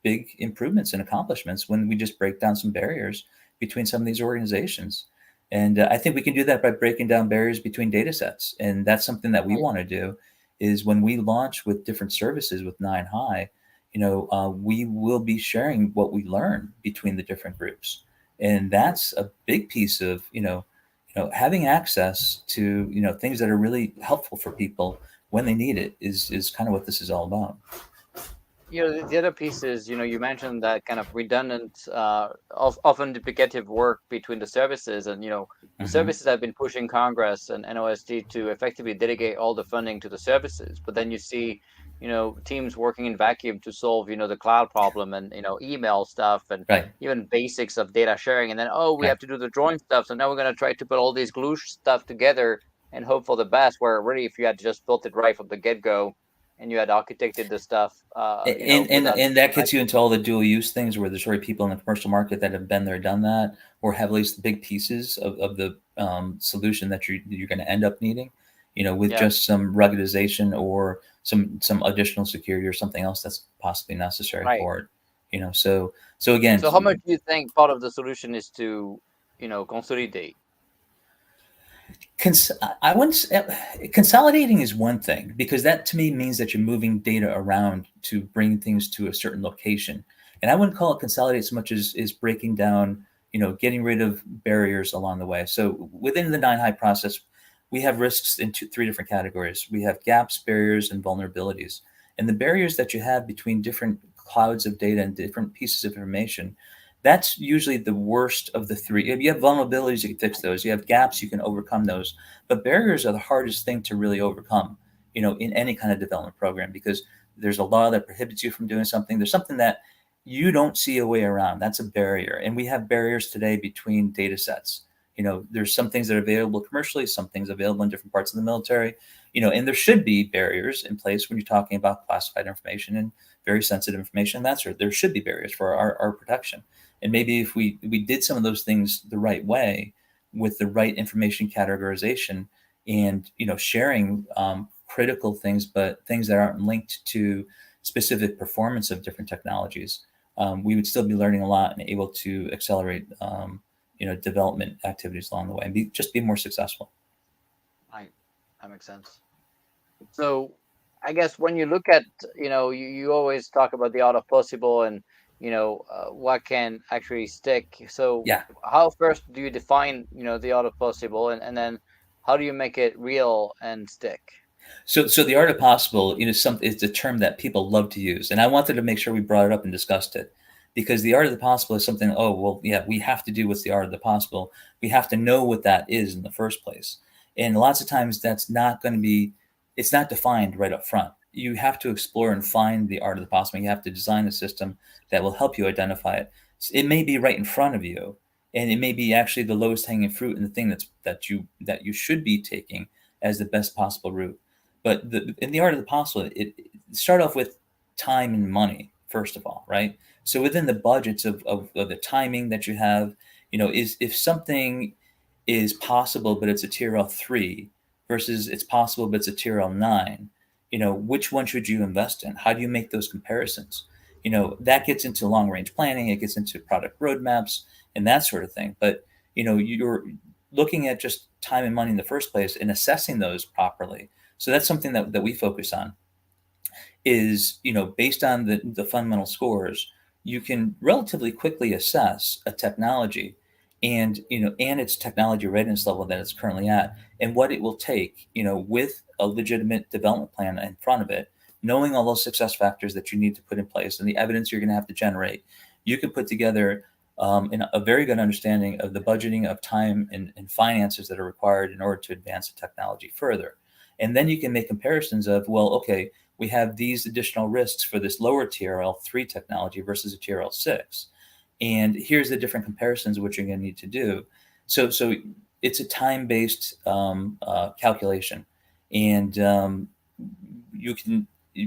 big improvements and accomplishments when we just break down some barriers between some of these organizations. And I think we can do that by breaking down barriers between data sets. And that's something that we
Right.
want to do is when we launch with different services with Nine High, we will be sharing what we learn between the different groups. And that's a big piece of, having access to, things that are really helpful for people when they need it is kind of what this is all about.
The other piece is, you mentioned that kind of redundant, often duplicative work between the services, and the
Hmm.
services have been pushing Congress and NOSD to effectively delegate all the funding to the services. But then you see, teams working in vacuum to solve, the cloud problem and email stuff and
Right,
even basics of data sharing. And then we
right.
have to do the drawing stuff. So now we're gonna try to put all these glue stuff together and hope for the best. Where really, if you had just built it right from the get go and you had architected the stuff, without
And that gets you
vacuum.
into all the dual use things where there's already people in the commercial market that have been there, done that, or have at least big pieces of the solution that you're going to end up needing, with
Yeah.
just some ruggedization or some additional security or something else that's possibly necessary
Right.
for it. So again,
So how much do you think part of the solution is to, consolidate?
I wouldn't consolidating is one thing because that to me means that you're moving data around to bring things to a certain location, and I wouldn't call it consolidate so much as is breaking down, getting rid of barriers along the way. So within the Nine High process, we have risks in three different categories. We have gaps, barriers, and vulnerabilities, and the barriers that you have between different clouds of data and different pieces of information, that's usually the worst of the three. If you have vulnerabilities, you can fix those. You have gaps, you can overcome those. But barriers are the hardest thing to really overcome, in any kind of development program because there's a law that prohibits you from doing something. There's something that you don't see a way around. That's a barrier. And we have barriers today between data sets. There's some things that are available commercially, some things available in different parts of the military, and there should be barriers in place when you're talking about classified information and very sensitive information. That's right. There should be barriers for our protection. And maybe if we did some of those things the right way with the right information categorization and sharing critical things, but things that aren't linked to specific performance of different technologies, we would still be learning a lot and able to accelerate development activities along the way and be more successful.
Right. That makes sense. So I guess when you look at, you always talk about the art of possible and, what can actually stick. So
Yeah.
how first do you define, the art of possible, and then how do you make it real and stick?
So the art of possible, is a term that people love to use, and I wanted to make sure we brought it up and discussed it, because the art of the possible is something. Oh well, yeah, we have to do what's the art of the possible. We have to know what that is in the first place, and lots of times that's not going to be. It's not defined right up front. You have to explore and find the art of the possible. You have to design a system that will help you identify it. It may be right in front of you, and it may be actually the lowest hanging fruit and the thing that you should be taking as the best possible route. But in the art of the possible, it start off with time and money first of all, right? So within the budgets of the timing that you have, is if something is possible but it's a tier L3 versus it's possible but it's a tier L9. Which one should you invest in? How do you make those comparisons? That gets into long range planning, it gets into product roadmaps and that sort of thing. But you're looking at just time and money in the first place and assessing those properly. So that's something that we focus on is, based on the fundamental scores, you can relatively quickly assess a technology and its technology readiness level that it's currently at and what it will take, with a legitimate development plan in front of it, knowing all those success factors that you need to put in place and the evidence you're going to have to generate. You can put together a very good understanding of the budgeting of time and finances that are required in order to advance the technology further. And then you can make comparisons of, well, okay, we have these additional risks for this lower TRL3 technology versus a TRL6. And here's the different comparisons which you're going to need to do. So it's a time-based calculation. And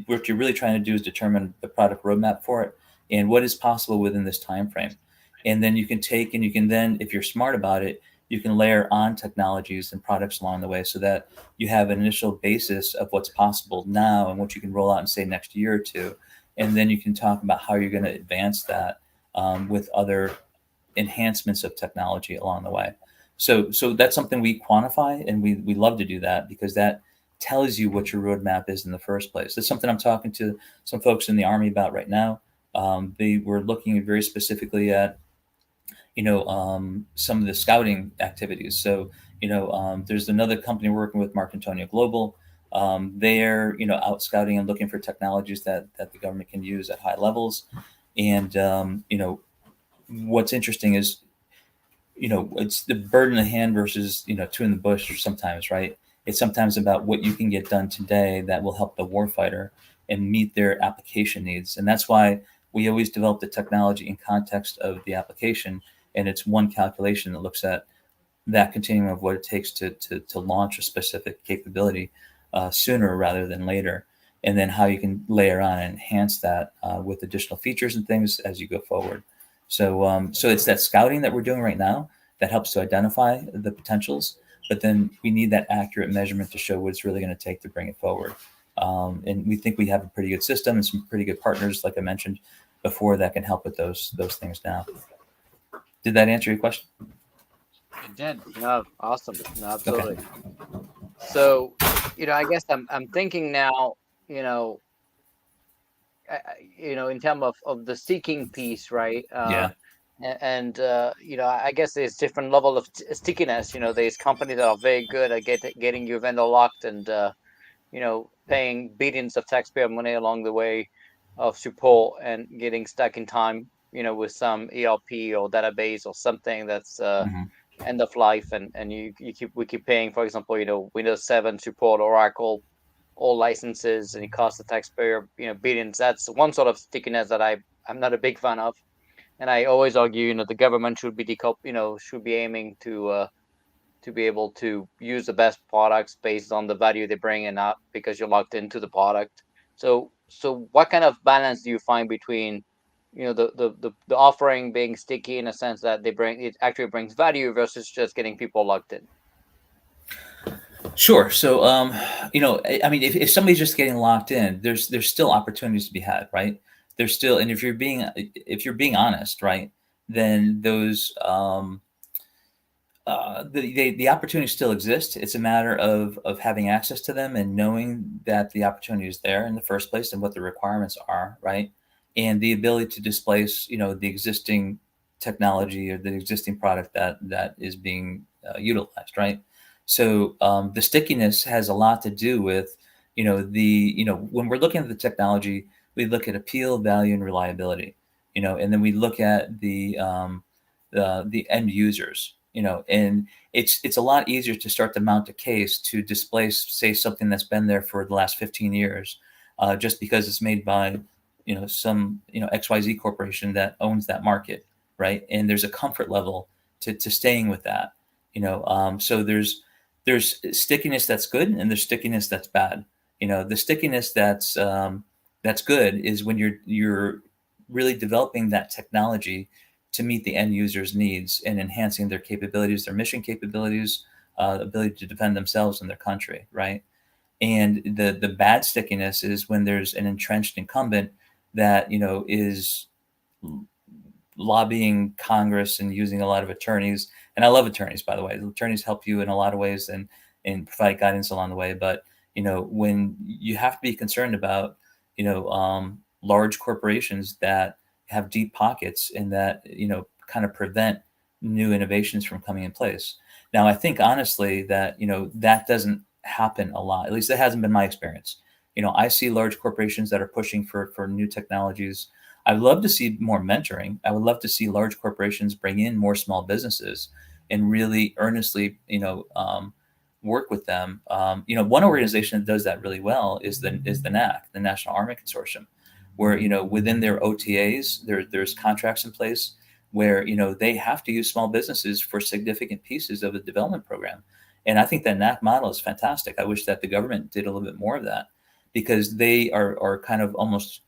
what you're really trying to do is determine the product roadmap for it and what is possible within this time frame. And then you can take and you can then, if you're smart about it, you can layer on technologies and products along the way so that you have an initial basis of what's possible now and what you can roll out in, say, next year or two. And then you can talk about how you're going to advance that with other enhancements of technology along the way. So that's something we quantify, and we love to do that because that tells you what your roadmap is in the first place. That's something I'm talking to some folks in the Army about right now. They were looking very specifically at some of the scouting activities. So, there's another company working with Mark Antonio Global. They're, out scouting and looking for technologies that the government can use at high levels. And, what's interesting is, it's the bird in the hand versus, two in the bush or sometimes, right? It's sometimes about what you can get done today that will help the warfighter and meet their application needs. And that's why we always develop the technology in context of the application. And it's one calculation that looks at that continuum of what it takes to launch a specific capability sooner rather than later, and then how you can layer on and enhance that with additional features and things as you go forward. So it's that scouting that we're doing right now that helps to identify the potentials, but then we need that accurate measurement to show what it's really going to take to bring it forward. And we think we have a pretty good system and some pretty good partners, like I mentioned before, that can help with those things now. Did that answer your question?
It did. No, awesome. No, absolutely. Okay. So, I guess I'm thinking now, in terms of the seeking piece, right?
Yeah.
And I guess there's different level of stickiness. There's companies that are very good at getting you vendor locked and paying billions of taxpayer money along the way of support and getting stuck in time, with some ERP or database or something that's end of life, and we keep paying, for example, Windows 7 support, Oracle, all licenses, and it costs the taxpayer, billions. That's one sort of stickiness that I'm not a big fan of. And I always argue, the government should be should be aiming to be able to use the best products based on the value they bring and not because you're locked into the product. So what kind of balance do you find between, the offering being sticky in a sense that it actually brings value versus just getting people locked in?
Sure. So, I mean, if somebody's just getting locked in, there's still opportunities to be had, right? There's still, and if you're being honest, right, then those the opportunities still exist. It's a matter of having access to them and knowing that the opportunity is there in the first place and what the requirements are, right? And the ability to displace, the existing technology or the existing product that is being utilized, right? So the stickiness has a lot to do with, when we're looking at the technology, we look at appeal, value, and reliability, and then we look at the end users, and it's a lot easier to start to mount a case to displace, say, something that's been there for the last 15 years, just because it's made by, some, XYZ corporation that owns that market, right? And there's a comfort level to staying with that, so there's stickiness that's good and there's stickiness that's bad. The stickiness that's good is when you're really developing that technology to meet the end user's needs and enhancing their capabilities, their mission capabilities, ability to defend themselves and their country, right? And the bad stickiness is when there's an entrenched incumbent that is lobbying Congress and using a lot of attorneys. And I love attorneys, by the way. Attorneys help you in a lot of ways and provide guidance along the way. But when you have to be concerned about large corporations that have deep pockets and that kind of prevent new innovations from coming in place. Now, I think honestly that that doesn't happen a lot. At least that hasn't been my experience. I see large corporations that are pushing for new technologies. I'd love to see more mentoring. I would love to see large corporations bring in more small businesses and really earnestly, work with them. One organization that does that really well is the NAC, the National Army Consortium, where within their OTAs there's contracts in place where they have to use small businesses for significant pieces of the development program. And I think that NAC model is fantastic. I wish that the government did a little bit more of that, because they are kind of almost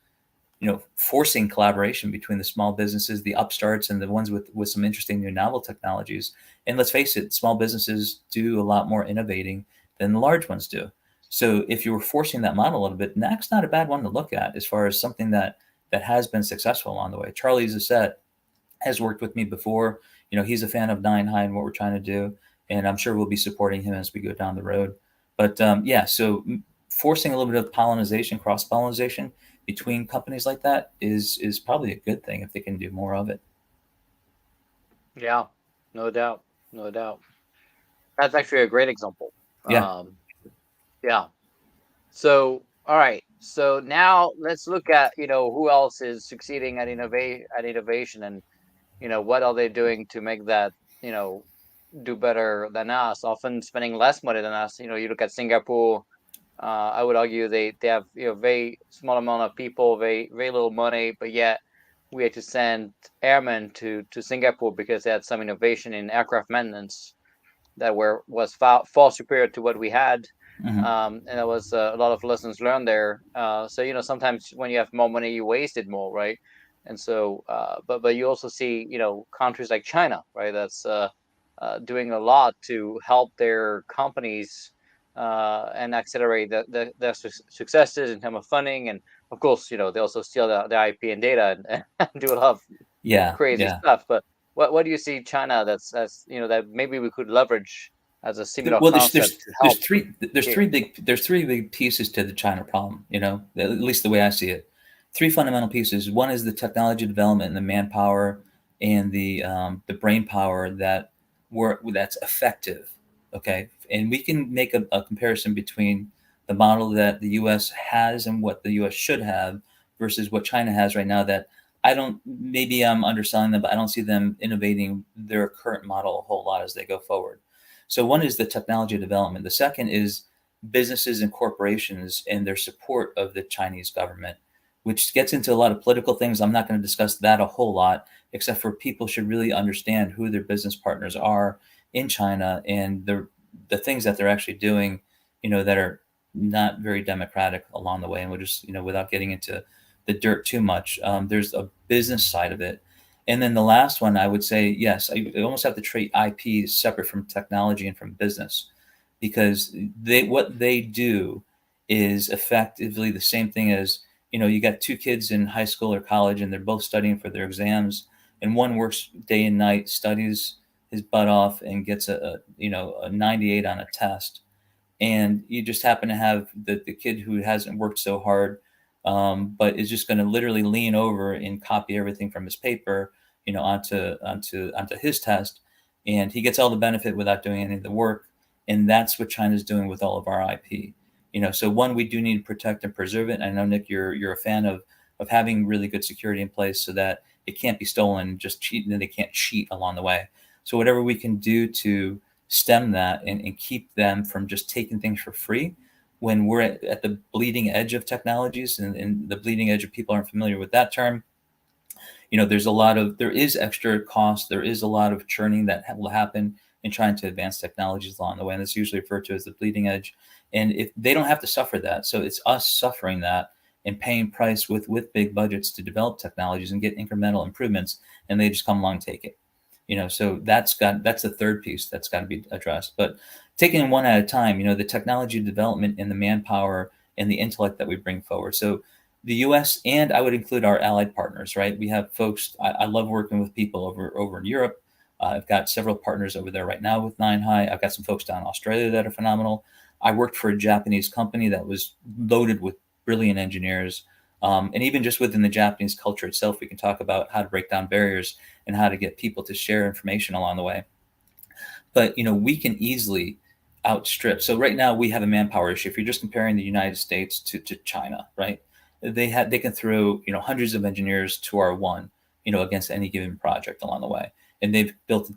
forcing collaboration between the small businesses, the upstarts, and the ones with some interesting new novel technologies. And let's face it, small businesses do a lot more innovating than the large ones do. So if you were forcing that model a little bit, NAC's not a bad one to look at as far as something that has been successful along the way. Charlie Zassett has worked with me before. He's a fan of Nine High and what we're trying to do, and I'm sure we'll be supporting him as we go down the road. But so forcing a little bit of pollination, cross-pollination between companies like that is probably a good thing if they can do more of it.
Yeah, no doubt, no doubt. That's actually a great example.
Yeah.
Yeah. So, all right. So now let's look at who else is succeeding at innovation, and what are they doing to make that do better than us, often spending less money than us. You look at Singapore. I would argue they have very small amount of people, very little money, but yet we had to send airmen to Singapore because they had some innovation in aircraft maintenance that was far superior to what we had.
Mm-hmm.
And there was a lot of lessons learned there. So sometimes when you have more money, you waste it more, right? And so, but you also see countries like China, right? That's doing a lot to help their companies and accelerate their successes in terms of funding. And of course, they also steal their IP and data and do a lot of
Yeah.
crazy
Yeah.
stuff. But what do you see China that's that maybe we could leverage as a similar
Well,
concept to help here?
there's three big pieces to the China problem. At least the way I see it. Three fundamental pieces. One is the technology development and the manpower and the brain power that's effective. Okay, and we can make a comparison between the model that the U.S. has and what the U.S. should have versus what China has right now. That I don't. Maybe I'm underselling them, but I don't see them innovating their current model a whole lot as they go forward. So one is the technology development. The second is businesses and corporations and their support of the Chinese government, which gets into a lot of political things. I'm not going to discuss that a whole lot, except for people should really understand who their business partners are in China and the things that they're actually doing, that are not very democratic along the way. And we'll just, without getting into the dirt too much, there's a business side of it. And then the last one, I would say, yes, I almost have to treat IP separate from technology and from business, because what they do is effectively the same thing as, you got two kids in high school or college and they're both studying for their exams, and one works day and night, studies his butt off and gets a 98 on a test, and you just happen to have the kid who hasn't worked so hard, but is just going to literally lean over and copy everything from his paper, onto his test, and he gets all the benefit without doing any of the work. And that's what China's doing with all of our IP. So one, we do need to protect and preserve it. And I know, Nick, you're a fan of having really good security in place so that it can't be stolen, just cheat, and they can't cheat along the way. So whatever we can do to stem that and keep them from just taking things for free when we're at the bleeding edge of technologies, and the bleeding edge of people aren't familiar with that term. There is extra cost. There is a lot of churning that will happen in trying to advance technologies along the way. And that's usually referred to as the bleeding edge. And if they don't have to suffer that, so it's us suffering that and paying price with big budgets to develop technologies and get incremental improvements, and they just come along and take it. So that's the third piece that's got to be addressed. But taking it one at a time, the technology development and the manpower and the intellect that we bring forward. So the U.S. and I would include our allied partners, right? We have folks. I love working with people over in Europe. I've got several partners over there right now with Nine High. I've got some folks down in Australia that are phenomenal. I worked for a Japanese company that was loaded with brilliant engineers. And even just within the Japanese culture itself, we can talk about how to break down barriers and how to get people to share information along the way. But we can easily outstrip. So right now we have a manpower issue. If you're just comparing the United States to China, right? They can throw hundreds of engineers to our one, against any given project along the way. And they've built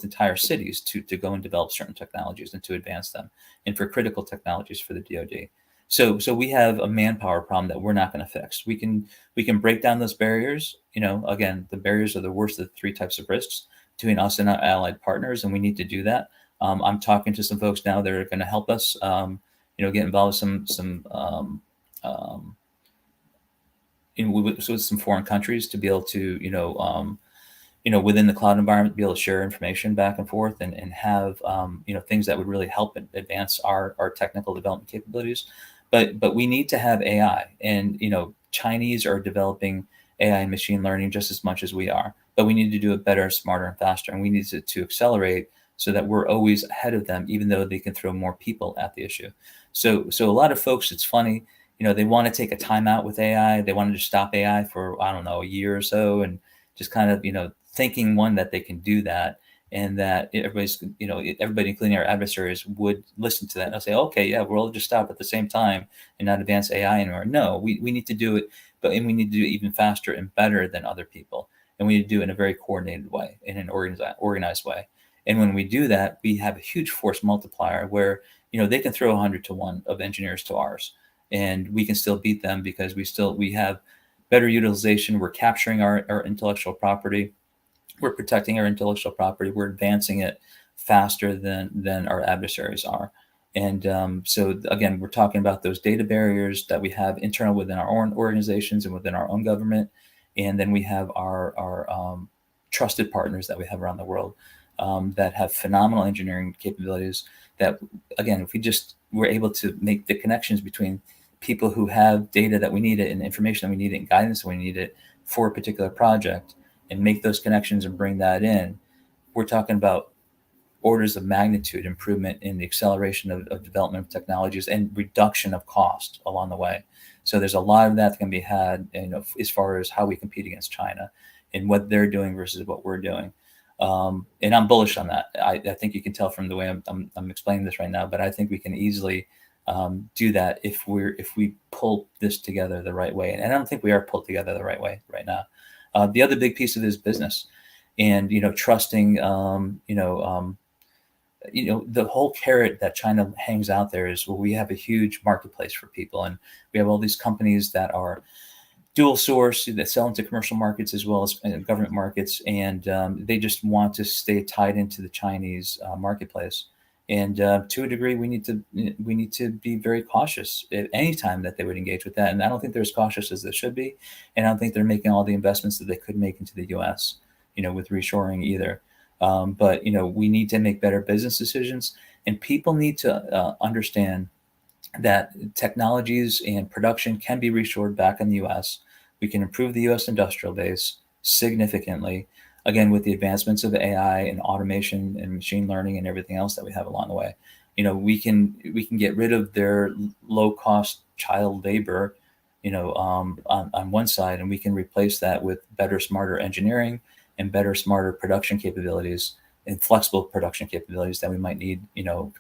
entire cities to go and develop certain technologies and to advance them, and for critical technologies for the DoD. So we have a manpower problem that we're not going to fix. We can break down those barriers. Again, the barriers are the worst of the three types of risks between us and our allied partners, and we need to do that. I'm talking to some folks now that are going to help us, get involved with some um, with some foreign countries to be able to, within the cloud environment, be able to share information back and forth and have, things that would really help advance our technical development capabilities. But we need to have AI, and Chinese are developing AI and machine learning just as much as we are. But we need to do it better, smarter, and faster, and we need to accelerate so that we're always ahead of them, even though they can throw more people at the issue. So a lot of folks, it's funny, they want to take a timeout with AI. They want to just stop AI for, I don't know, a year or so, and just kind of, thinking that they can do that, and that everybody, including our adversaries, would listen to that and they'll say, okay, yeah, we'll just stop at the same time and not advance AI anymore. No, we need to do it, and we need to do it even faster and better than other people. And we need to do it in a very coordinated way, in an organized way. And when we do that, we have a huge force multiplier where, they can throw 100 to 1 of engineers to ours, and we can still beat them because we have better utilization. We're capturing our intellectual property. We're protecting our intellectual property. We're advancing it faster than our adversaries are. And so again, we're talking about those data barriers that we have internal within our own organizations and within our own government. And then we have our trusted partners that we have around the world, that have phenomenal engineering capabilities that, again, if we just were able to make the connections between people who have data that we need it and information that we need it and guidance that we need it for a particular project, and make those connections and bring that in, we're talking about orders of magnitude improvement in the acceleration of development of technologies and reduction of cost along the way. So there's a lot of that can be had, as far as how we compete against China and what they're doing versus what we're doing. And I'm bullish on that. I think you can tell from the way I'm explaining this right now, but I think we can easily do that if we pull this together the right way. And I don't think we are pulled together the right way right now. The other big piece of it is business, and trusting. The whole carrot that China hangs out there is, well, we have a huge marketplace for people, and we have all these companies that are dual source that sell into commercial markets as well as government markets, and they just want to stay tied into the Chinese marketplace. And to a degree, we need to be very cautious at any time that they would engage with that. And I don't think they're as cautious as they should be, and I don't think they're making all the investments that they could make into the U.S. With reshoring either. But we need to make better business decisions, and people need to understand that technologies and production can be reshored back in the U.S. We can improve the U.S. industrial base significantly, again, with the advancements of AI and automation and machine learning and everything else that we have along the way. We can get rid of their low cost child labor, on one side, and we can replace that with better, smarter engineering and better, smarter production capabilities and flexible production capabilities that we might need,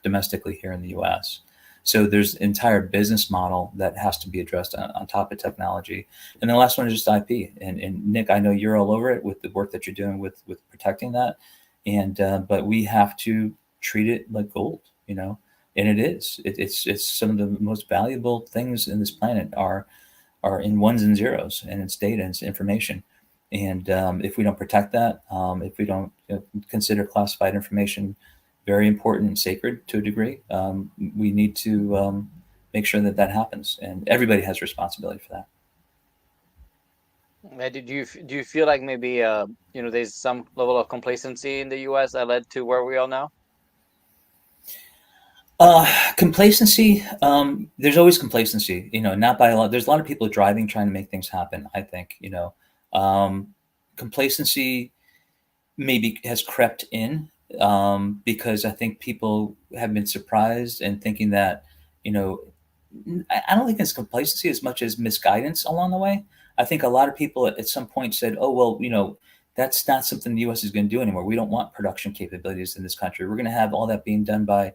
domestically here in the U.S. So there's an entire business model that has to be addressed on top of technology. And the last one is just IP. And Nick, I know you're all over it with the work that you're doing with protecting that. And but we have to treat it like gold, and it is. It's some of the most valuable things in this planet are in ones and zeros, and it's data and it's information. And if we don't protect that, if we don't consider classified information very important and sacred to a degree, we need to make sure that happens, and everybody has responsibility for that.
Do you feel like maybe there's some level of complacency in the U.S. that led to where we are now?
Complacency. There's always complacency. Not by a lot. There's a lot of people driving, trying to make things happen. I think. Complacency maybe has crept in, because I think people have been surprised and thinking that, you know, I don't think it's complacency as much as misguidance along the way. I think a lot of people at some point said, "Oh well, that's not something the U.S. is going to do anymore. We don't want production capabilities in this country. We're going to have all that being done by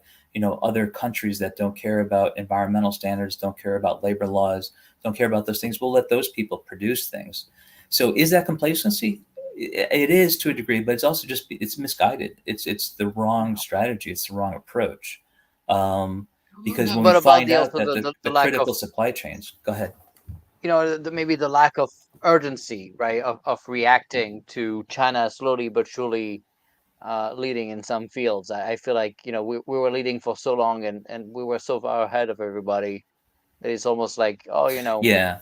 other countries that don't care about environmental standards, don't care about labor laws, don't care about those things. We'll let those people produce things." So is that complacency? It is to a degree, but it's also it's misguided. It's the wrong strategy. It's the wrong approach. Because when we
But about
find
the
out
also
that
the
the
lack of
critical supply chains, go ahead.
maybe the lack of urgency, right, of reacting to China slowly but surely leading in some fields. I feel like we were leading for so long and we were so far ahead of everybody that it's almost like
Yeah,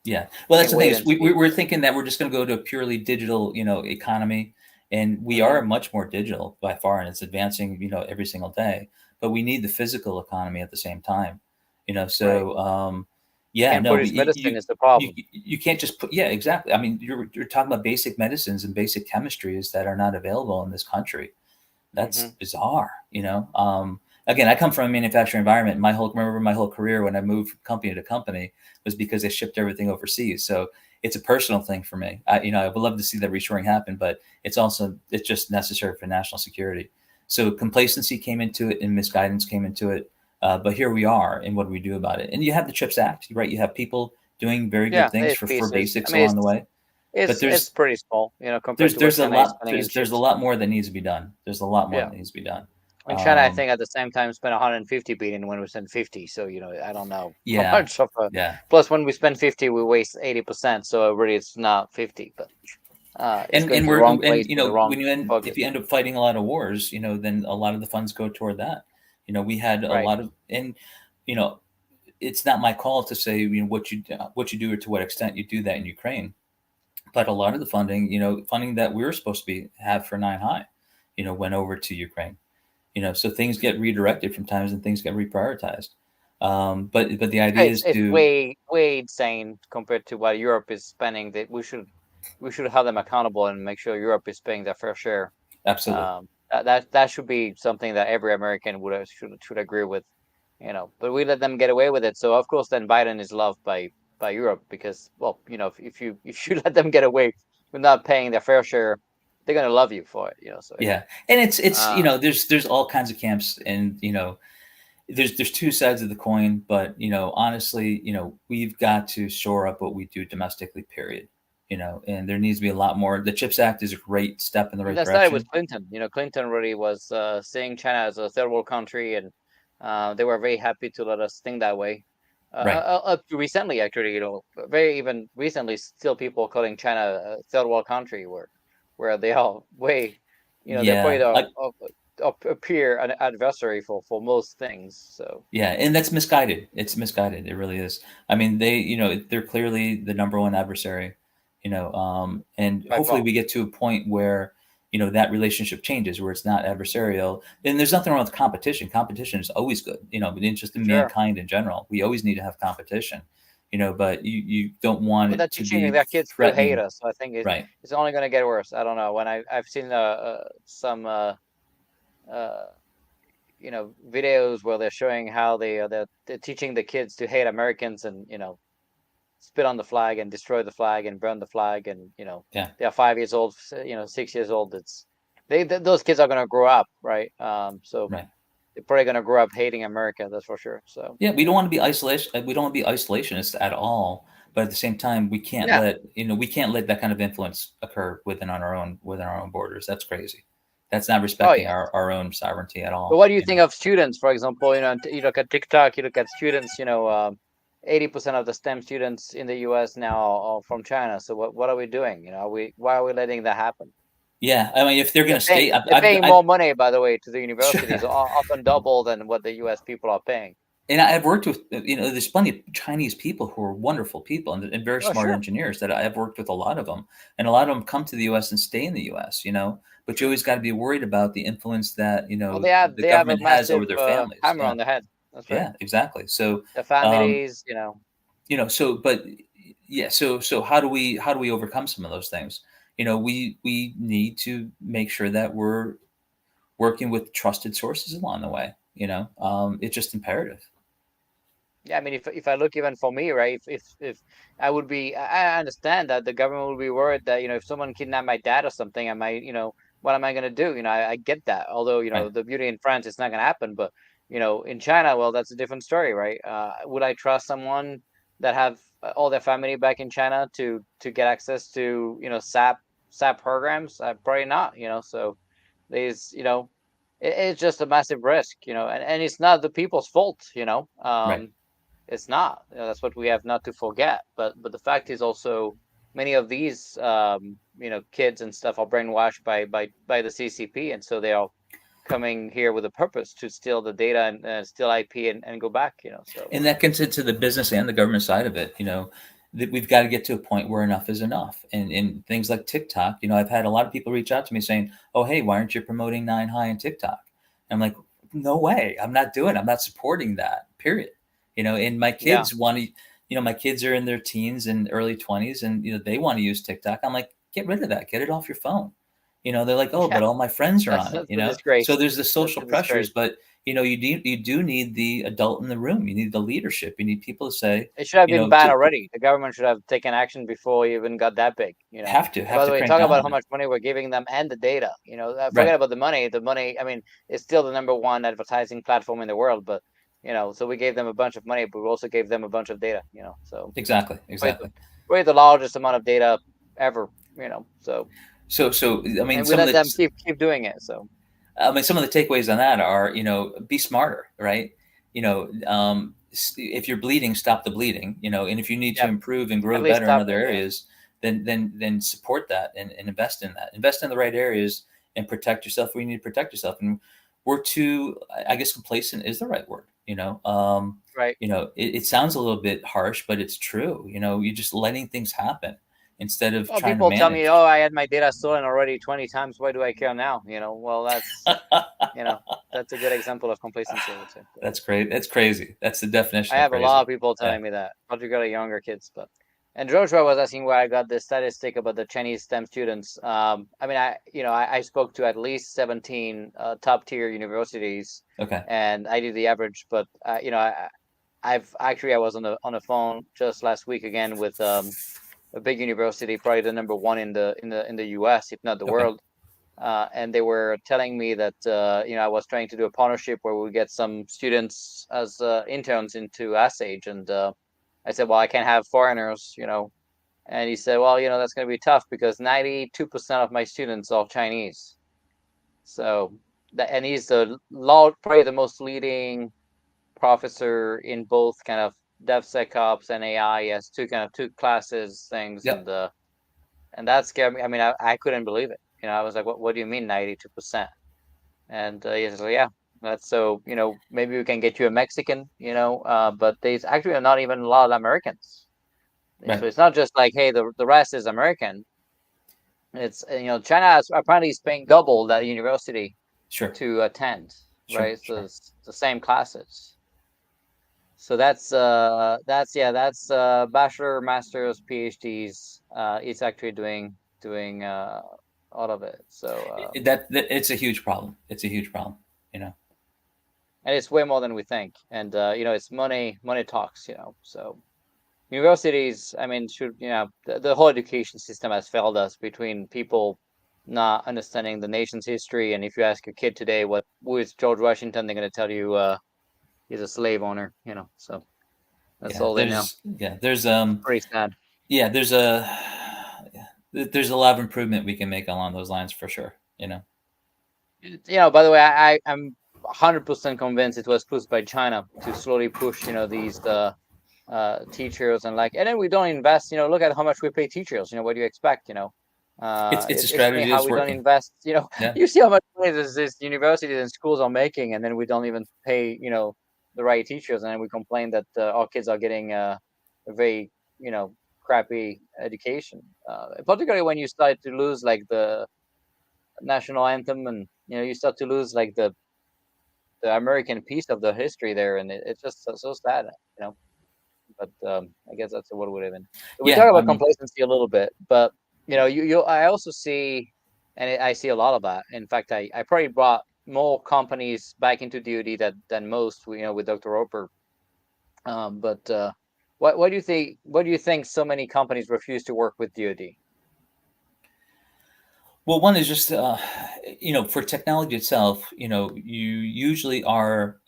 yeah.
we
Well, that's
can
the thing
wait
is
and see.
we're thinking that we're just going to go to a purely digital, economy, and we
Hmm.
are much more digital by far, and it's advancing, every single day. But we need the physical economy at the same time,
Right.
So, yeah,
Can't
no,
produce medicine is the problem.
you can't just put, yeah, exactly. I mean, you're talking about basic medicines and basic chemistries that are not available in this country. That's
Hmm.
bizarre. Again, I come from a manufacturing environment. Remember my whole career when I moved from company to company was because they shipped everything overseas. So it's a personal thing for me. I would love to see that reshoring happen, but it's just necessary for national security. So complacency came into it and misguidance came into it. But here we are, and what do we do about it? And you have the CHIPS Act, right? You have people doing very good
Yeah,
things
there's
for
pieces. I
basics
mean,
along the way. But
it's pretty small, compared to what China is spending in
there's a
chips.
lot more that needs to be done. There's a lot more
Yeah.
that needs to be done.
And China, I
Um,
think, at the same time spent 150 billion when we spent 50. So, I don't know how
yeah,
much of a.
yeah.
Plus, when we spend 50, we waste 80%. So, really, it's not 50, but it's going
And
to the wrong place
and
with the wrong
if
focus.
you end up fighting a lot of wars, then a lot of the funds go toward that. We had a
Right.
lot of, and you know, it's not my call to say what you do or to what extent you do that in Ukraine, but a lot of the funding, funding that we were supposed to have for Nine High, went over to Ukraine. So things get redirected from times and things get reprioritized. But the idea is
It's
to
way, way insane compared to what Europe is spending. That we should have them accountable and make sure Europe is paying their fair share.
absolutely.
That should be something that every American should agree with, But we let them get away with it. So of course, then Biden is loved by Europe because, well, if you let them get away with not paying their fair share, they're gonna love you for it, So
Yeah, and it's
uh,
there's all kinds of camps, and there's two sides of the coin, but honestly, we've got to shore up what we do domestically, period. And there needs to be a lot more. The CHIPS Act is a great step in the right
that started with
direction.
Clinton. Clinton really was seeing China as a third world country, and they were very happy to let us think that way.
Right.
Up to recently, actually, very even recently, still people calling China a third world country, where they are way, they're probably
Yeah.
a peer an adversary for most things. So
Yeah, and that's misguided. It's misguided. It really is. I mean, they're clearly the number one adversary, and
by
hopefully
far,
we get to a point where, that relationship changes, where it's not adversarial. And there's nothing wrong with competition. Competition is always good, in the interest of
sure.
mankind in general. We always need to have competition, but you don't want
But they're
it to
teaching
be
their kids to hate
threatening.
us. So I think
Right.
it's only going to get worse. I don't know. When I've seen some uh, videos where they're showing how they're teaching the kids to hate Americans and spit on the flag and destroy the flag and burn the flag and
Yeah.
they are 5 years old, 6 years old. Those kids are gonna grow up, right? So
Right.
they're probably gonna grow up hating America. That's for sure. So
Yeah, we don't want to be isolation. We don't want to be isolationists at all. But at the same time,
yeah,
we can't let that kind of influence occur within our own borders. That's crazy. That's not
oh
respecting
yeah.
our own sovereignty at
But
all.
what do you think of students, for example? You look at TikTok, you look at students. 80% of the STEM students in the U.S. now are from China. So what are we doing? Why are we letting that happen?
Yeah, I mean, if they're going
They're
to
paying
stay,
they're paying
I've
more money, by the way, to the universities,
sure.
often double than what the U.S. people are paying.
And I've worked with, there's plenty of Chinese people who are wonderful people and very
Oh,
smart
sure.
engineers that I've worked with a lot of them. And a lot of them come to the US and stay in the US, but you
Sure.
always got to be worried about the influence that,
Well,
the
they have a
government has
massive
over their families.
hammer
Yeah.
on the head. That's right.
Yeah, exactly. So,
The
um,
families,
but yeah, so how do we overcome some of those things? We need to make sure that we're working with trusted sources along the way. It's just imperative.
Yeah, I mean, if I look even for me, right? If I would be, I understand that the government would be worried that if someone kidnapped my dad or something, I might, what am I gonna do? I get that. Although
Right.
the beauty in France, it's not gonna happen. But in China, well, that's a different story, right? Would I trust someone that have all their family back in China to get access to SAP programs? Probably not. So there's it's just a massive risk, and it's not the people's fault.
Right.
It's not. That's what we have not to forget. But the fact is also many of these kids and stuff are brainwashed by the CCP, and so they are coming here with a purpose to steal the data and steal IP and go back. So
And that gets into the business and the government side of it. That we've got to get to a point where enough is enough. And things like TikTok, I've had a lot of people reach out to me saying, "Oh, hey, why aren't you promoting Nine High on TikTok?" And I'm like, "No way, I'm not doing. I'm not supporting that. Period." And my
yeah,
kids want to. My kids are in their teens and early 20s, and they want to use TikTok. I'm like, get rid of that. Get it off your phone. They're like, "Oh,
yeah,
but all my friends are on it."
that's a disgrace.
So there's the
That's
social
a
pressures,
disgrace.
but you do need the adult in the room. You need the leadership. You need people to say,
It should have been banned
to
already. The government should have taken action before it even got that big.
have to
And
have
by
to
the way,
crank
talk
down
about
on
how
it.
much money we're giving them and the data. Forget
Right.
about the money. The money, I mean, it's still the number one advertising platform in the world, but so we gave them a bunch of money, but we also gave them a bunch of data. So
Exactly.
probably the,
Exactly.
probably the largest amount of data ever. So
So I mean,
and we let them
the
keep doing it. So
some of the takeaways on that are, be smarter, right? If you're bleeding, stop the bleeding. And if you need to
yeah,
improve and
at
grow
least
better in
stop
other
it. Yeah,
areas, then support that and invest in that. Invest in the right areas and protect yourself where you need to protect yourself. And we're too, I guess, complacent is the right word.
right.
It sounds a little bit harsh, but it's true. You're just letting things happen instead of
Well,
trying to
people tell me, oh,
manage.
I had my data stolen already 20 times. Why do I care now? Well, you know, that's a good example of complacency, I would say. But
That's great. That's crazy. That's the
I
definition of
have a lot
crazy.
of people
Yeah.
telling me that, particularly younger kids. And Joshua was asking where I got this statistic about the Chinese STEM students. I mean, I spoke to at least 17 top tier universities,
Okay.
and I did the average. But I was on the phone just last week again with a big university, probably the number one in the US, if not the
Okay.
world. And they were telling me that I was trying to do a partnership where we get some students as interns into Asage, and I said, well, I can't have foreigners. And he said, well, that's going to be tough because 92% of my students are Chinese. So and he's probably the most leading professor in both kind of DevSecOps and AI. He has two classes things,
Yep.
and that scared me. I mean, I couldn't believe it. I was like, what do you mean 92%? And he said, yeah, that's so, maybe we can get you a Mexican, but there's actually not even a lot of Americans. So
Right.
it's not just like, hey, the rest is American. It's, China is apparently is paying double that university
Sure.
to attend,
Sure.
right? So
Sure.
it's the same classes. So that's bachelor, master's, PhDs. It's actually doing all of it. So
That it's a huge problem. It's a huge problem. You know.
and it's way more than we think. And it's money talks. So universities, I mean, should the whole education system has failed us between people not understanding the nation's history. And if you ask a kid today who is George Washington, they're going to tell you he's a slave owner. So that's
Yeah.
all they know.
There's
Pretty sad.
yeah. There's a lot of improvement we can make along those lines for sure.
By the way, I'm 100% convinced it was pushed by China to slowly push, these teachers and then we don't invest. Look at how much we pay teachers. What do you expect?
It's a
It's funny
strategy
how
that's
we don't
working.
invest.
Yeah.
You see how much money this universities and schools are making, and then we don't even pay, the right teachers, and we complain that our kids are getting a very crappy education. Particularly when you start to lose like the national anthem, and you start to lose like the American piece of the history there, and it's just so sad, you know. But I guess that's what we live in. So we
Yeah,
talk
I
about
mean,
complacency a little bit, but I also see, and I see a lot of that. In fact, I probably brought more companies back into DoD than most, with Dr. Roper. But what do you think? What do you think so many companies refuse to work with DoD?
well, one is just for technology itself, you usually are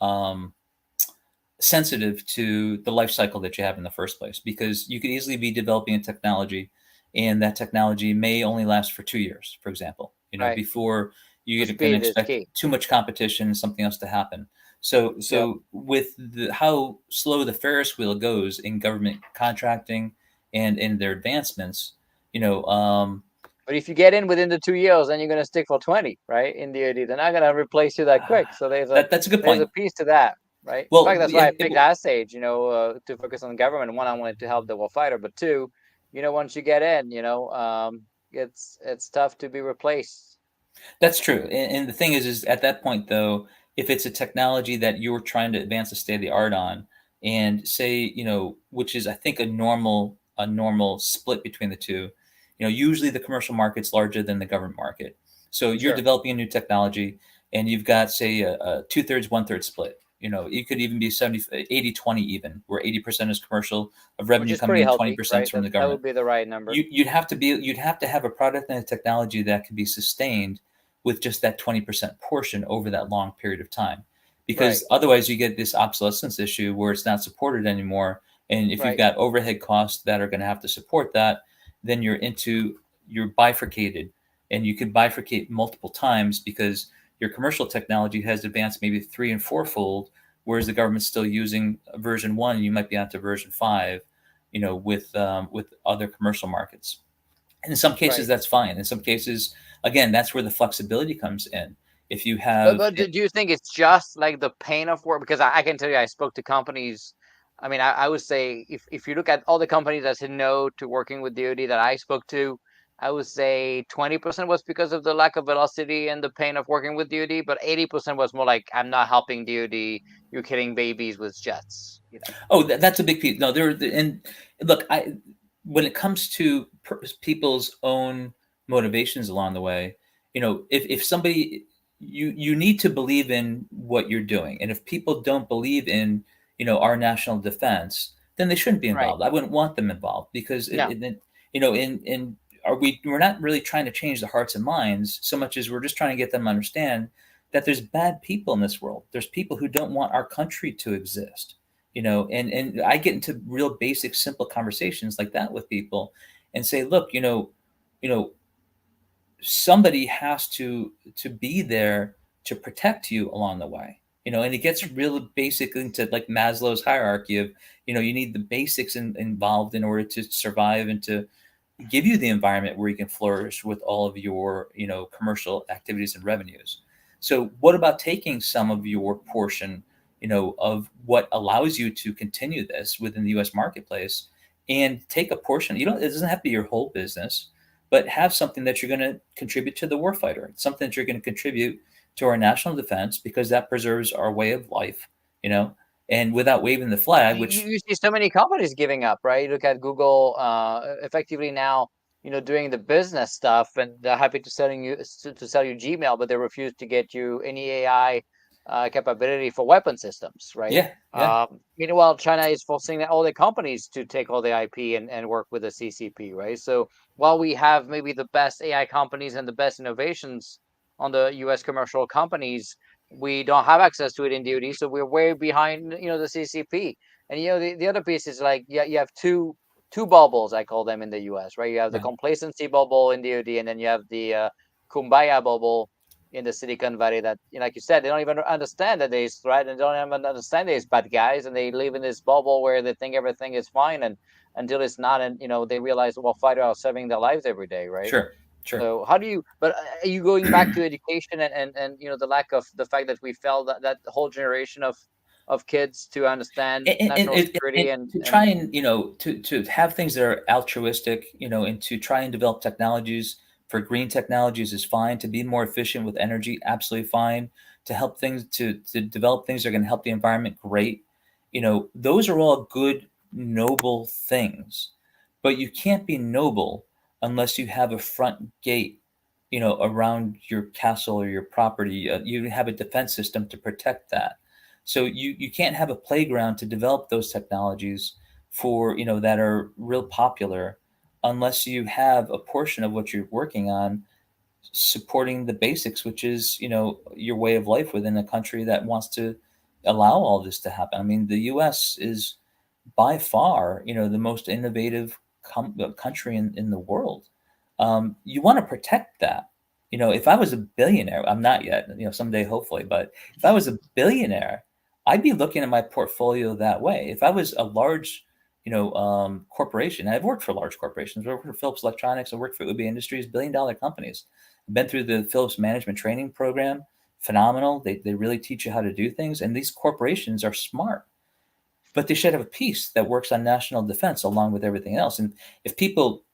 sensitive to the life cycle that you have in the first place, because you could easily be developing a technology and that technology may only last for 2 years, for example,
Right.
before
So
you can
speed is
expect
key.
too much competition and something else to happen. So
Yep.
with how slow the Ferris wheel goes in government contracting and in their advancements, you know um,
But if you get in within the 2 years, then you're gonna stick for 20, right? In DoD, they're not gonna replace you that quick. So
that's a good
there's a
point.
piece to that, right? In fact,
Well,
that's why I picked Stage, to focus on government. One, I wanted to help the warfighter, but two, once you get in, it's tough to be replaced.
that's true. And the thing is at that point, though, if it's a technology that you're trying to advance the state of the art on, and say, which is I think a normal split between the two, usually the commercial market's larger than the government market. So you're
Sure,
developing a new technology, and you've got, say, a two-thirds, one-third split. It could even be 70, 80-20 even, where 80% is commercial of
which
revenue
is
coming
pretty
in,
healthy,
20%
right?
from
That
the
that
government.
would be the right number.
You'd have to have a product and a technology that can be sustained with just that 20% portion over that long period of time,
Right,
because otherwise you get this obsolescence issue where it's not supported anymore. And if you've
right,
got overhead costs that are going to have to support that, then you're bifurcated, and you can bifurcate multiple times because your commercial technology has advanced maybe three and fourfold, whereas the government's still using version 1, and you might be on to version 5, with other commercial markets. And in some cases,
right.
that's fine. In some cases, again, that's where the flexibility comes in. If you
But
have,
do you think it's just like the pain of work? Because I can tell you, I spoke to companies. I mean, I would say if you look at all the companies that said no to working with DoD that I spoke to, I would say 20% was because of the lack of velocity and the pain of working with DoD, but 80% was more like, I'm not helping DoD. You're killing babies with jets.
oh, that's a big piece. No, and look, when it comes to people's own motivations along the way, if somebody, you need to believe in what you're doing, and if people don't believe in, our national defense, then they shouldn't be
Right.
involved. I wouldn't want them involved, because
No.
in we're not really trying to change the hearts and minds so much as we're just trying to get them to understand that there's bad people in this world. There's people who don't want our country to exist. And I get into real basic simple conversations like that with people, and say, look, you know somebody has to be there to protect you along the way. And it gets real basic into like Maslow's hierarchy of, you need the basics involved in order to survive and to give you the environment where you can flourish with all of your, commercial activities and revenues. So what about taking some of your portion, of what allows you to continue this within the US marketplace, and take a portion. It doesn't have to be your whole business, but have something that you're going to contribute to the warfighter, something that you're going to contribute to our national defense, because that preserves our way of life, and without waving the flag, which,
You see so many companies giving up, right? You look at Google, effectively now, doing the business stuff, and they're happy to sell you Gmail, but they refuse to get you any AI capability for weapon systems, right?
yeah, yeah.
Meanwhile, China is forcing all the companies to take all the IP and work with the CCP, right? So while we have maybe the best AI companies and the best innovations on the U.S. commercial companies, we don't have access to it in DoD, so we're way behind, the CCP. And the other piece is like, yeah, you have two bubbles, I call them, in the US, right? You have the
Right.
complacency bubble in DoD, and then you have the kumbaya bubble in the Silicon Valley that, like you said, they don't even understand that there's threat, and they don't even understand there's bad guys, and they live in this bubble where they think everything is fine, and until it's not, and they realize, well, fighters are saving their lives every day, right?
Sure, sure.
So how do you? But are you going back to education and the lack of the fact that we failed that whole generation of of kids to understand national
And
security
to try
and
and to have things that are altruistic, and to try and develop technologies for green technologies is fine. To be more efficient with energy, absolutely fine. To help things to develop things that are going to help the environment, great. Those are all good, noble things. But you can't be noble unless you have a front gate, around your castle or your property. You have a defense system to protect that. So you can't have a playground to develop those technologies for, that are real popular, unless you have a portion of what you're working on supporting the basics, which is, your way of life within a country that wants to allow all this to happen. I mean, the US is by far, the most innovative country in the world. You want to protect that. If I was a billionaire, I'm not yet, someday hopefully, but if I was a billionaire, I'd be looking at my portfolio that way. If I was a large, corporation, and I've worked for large corporations. I worked for Philips Electronics. I worked for Ubi Industries, billion-dollar companies. I've been through the Philips Management Training Program. Phenomenal. They really teach you how to do things, and these corporations are smart, but they should have a piece that works on national defense along with everything else. And if people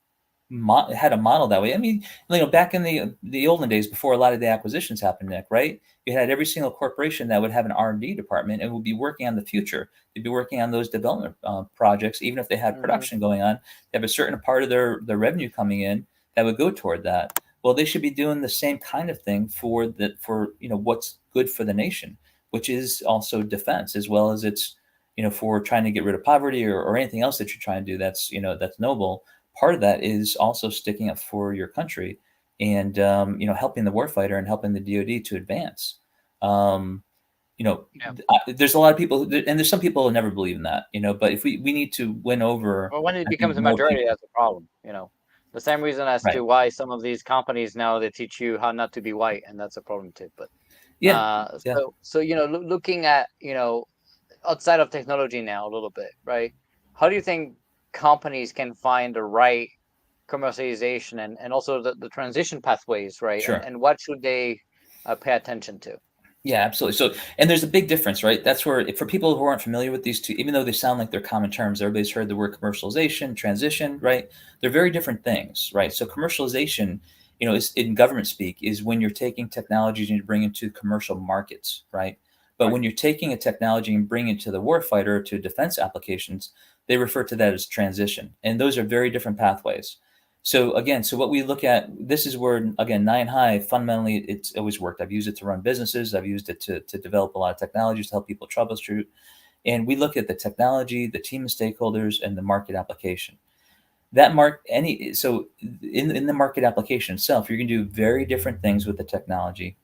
had a model that way, I mean, back in the olden days before a lot of the acquisitions happened, Nick, right? You had every single corporation that would have an R&D department and would be working on the future. They'd be working on those development projects, even if they had
Mhm.
production going on. They have a certain part of their revenue coming in that would go toward that. Well, they should be doing the same kind of thing for what's good for the nation, which is also defense, as well as it's for trying to get rid of poverty or anything else that you're trying to do that's noble. Part of that is also sticking up for your country and helping the warfighter and helping the DoD to advance. Um,
Yeah.
there's a lot of people, and there's some people who never believe in that. But if we need to win over,
Well, when it
I think,
becomes a
more
majority,
people.
that's a problem. The same reason as
Right.
to why some of these companies now they teach you how not to be white, and that's a problem too. But
Yeah. Yeah.
so looking at outside of technology now a little bit, right? How do you think companies can find the right commercialization and also the transition pathways, right? And
Sure.
and what should they pay attention to?
Yeah, absolutely. So, and there's a big difference, right? That's where, for people who aren't familiar with these two, even though they sound like they're common terms, everybody's heard the word commercialization, transition, right? They're very different things, right? So, commercialization, is in government speak, is when you're taking technologies and you bring it to commercial markets, right? But
Right.
when you're taking a technology and bringing it to the warfighter, to defense applications, they refer to that as transition, and those are very different pathways. So again, so what we look at, this is where, again, Nine High, fundamentally, it's always worked. I've used it to run businesses. I've used it to develop a lot of technologies to help people troubleshoot. And we look at the technology, the team of stakeholders, and the market application. So in the market application itself, you're going to do very different things with the technology,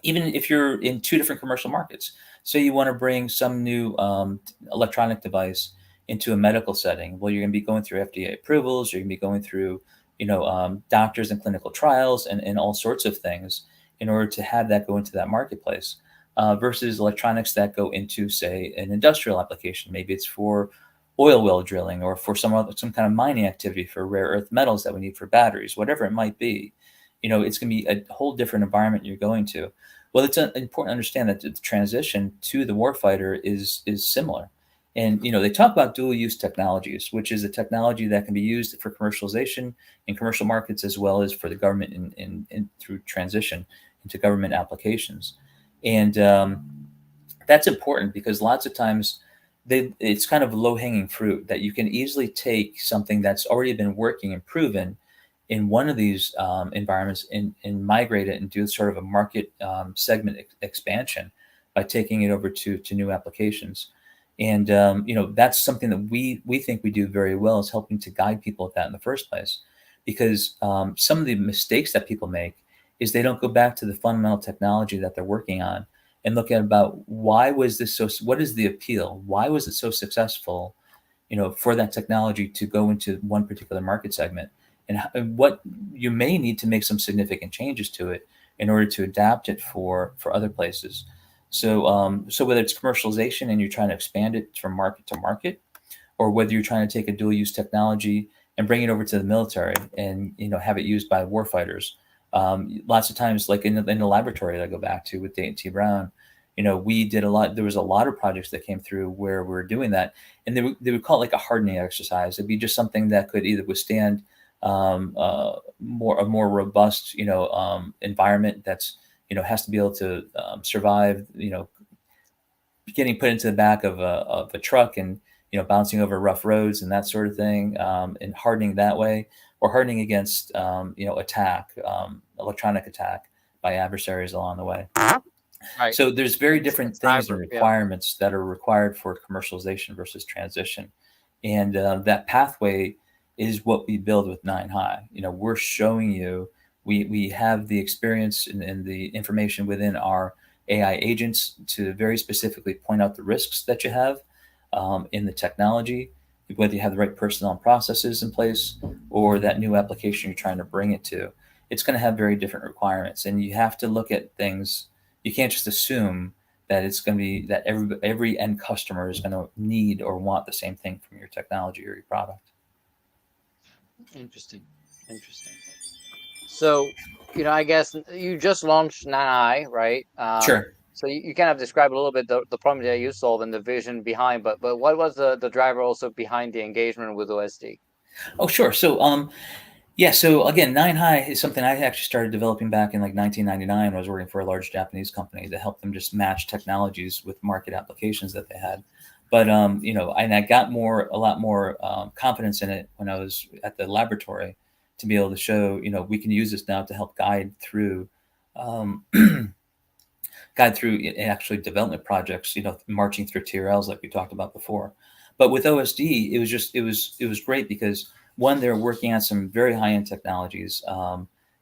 even if you're in two different commercial markets. Say you want to bring some new electronic device into a medical setting. Well, you're going to be going through FDA approvals. You're going to be going through, doctors and clinical trials and all sorts of things in order to have that go into that marketplace. Versus electronics that go into, say, an industrial application. Maybe it's for oil well drilling or for some kind of mining activity for rare earth metals that we need for batteries, whatever it might be. It's going to be a whole different environment you're going to. Well, it's important to understand that the transition to the warfighter is similar. And they talk about dual use technologies, which is a technology that can be used for commercialization in commercial markets as well as for the government in through transition into government applications. And that's important because lots of times it's kind of low hanging fruit that you can easily take something that's already been working and proven in one of these environments and migrate it and do sort of a market segment expansion by taking it over to new applications. And that's something that we think we do very well, is helping to guide people at that in the first place. Because some of the mistakes that people make is they don't go back to the fundamental technology that they're working on and look at about why was this so, what is the appeal? Why was it so successful, for that technology to go into one particular market segment, and what you may need to make some significant changes to it in order to adapt it for other places. So whether it's commercialization and you're trying to expand it from market to market, or whether you're trying to take a dual use technology and bring it over to the military and have it used by warfighters. Lots of times, like in the laboratory that I go back to with Dayton T. Brown, we did a lot. There was a lot of projects that came through where we were doing that, and they would call it like a hardening exercise. It'd be just something that could either withstand a more robust, environment that's, has to be able to survive, getting put into the back of a truck and, bouncing over rough roads and that sort of thing, and hardening that way, or hardening against, attack, electronic attack by adversaries along the way.
Right.
So there's very different
It's
things and
hybrid. Yeah.
requirements that are required for commercialization versus transition, and that pathway is what we build with Nine High. We're showing you, we have the experience and the information within our AI agents to very specifically point out the risks that you have in the technology, whether you have the right personnel and processes in place or that new application you're trying to bring it to. It's going to have very different requirements, and you have to look at things. You can't just assume that it's going to be that every end customer is going to need or want the same thing from your technology or your product.
Interesting. Interesting. So, I guess you just launched Nanai, right?
Sure.
So you kind of describe a little bit the problem that you solve and the vision behind, but what was the driver also behind the engagement with OSD?
Oh, sure. So, yeah. So again, Nine High is something I actually started developing back in like 1999 when I was working for a large Japanese company to help them just match technologies with market applications that they had. But and I got a lot more confidence in it when I was at the laboratory to be able to show, we can use this now to help um, guide through actually development projects, marching through TRLs like we talked about before. But with OSD, it was great because one, they're working on some very high end technologies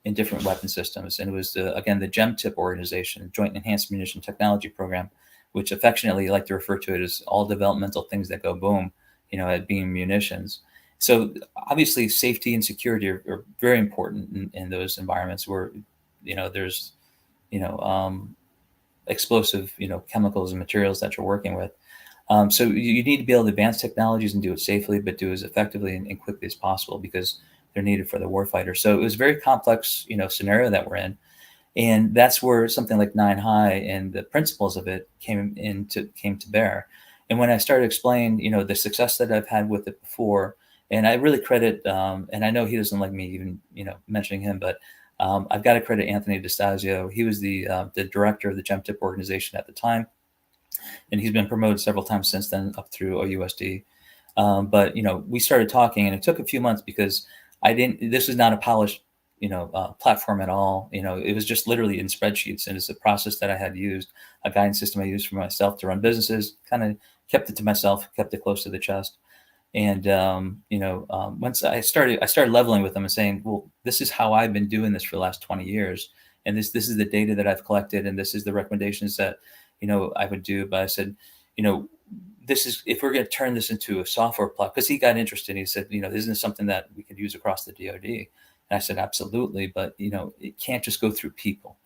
in different weapon systems, and it was again the GEMTIP organization, Joint Enhanced Munition Technology Program, which affectionately like to refer to it as all developmental things that go boom, at being munitions. So obviously, safety and security are very important in those environments where, there's you know um, explosive, chemicals and materials that you're working with. So you need to be able to advance technologies and do it safely, but do it as effectively and quickly as possible because they're needed for the warfighter. So it was a very complex, scenario that we're in, and that's where something like Nine High and the principles of it came to bear. And when I started explaining, the success that I've had with it before, and I really credit, and I know he doesn't like me even, mentioning him, but I've got to credit Anthony DeStasio. He was the director of the GEMTIP organization at the time, and he's been promoted several times since then up through OUSD. But we started talking, and it took a few months because I didn't. This was not a polished, platform at all. It was just literally in spreadsheets, and it's a process that I had used, a guidance system I used for myself to run businesses. Kind of kept it to myself, kept it close to the chest. And once I started leveling with them and saying, well, this is how I've been doing this for the last 20 years, and this is the data that I've collected, and this is the recommendations that I would do. But I said, you know, this is if we're going to turn this into a software platform, because he got interested. He said, isn't this something that we could use across the DoD? And I said, absolutely, but it can't just go through people.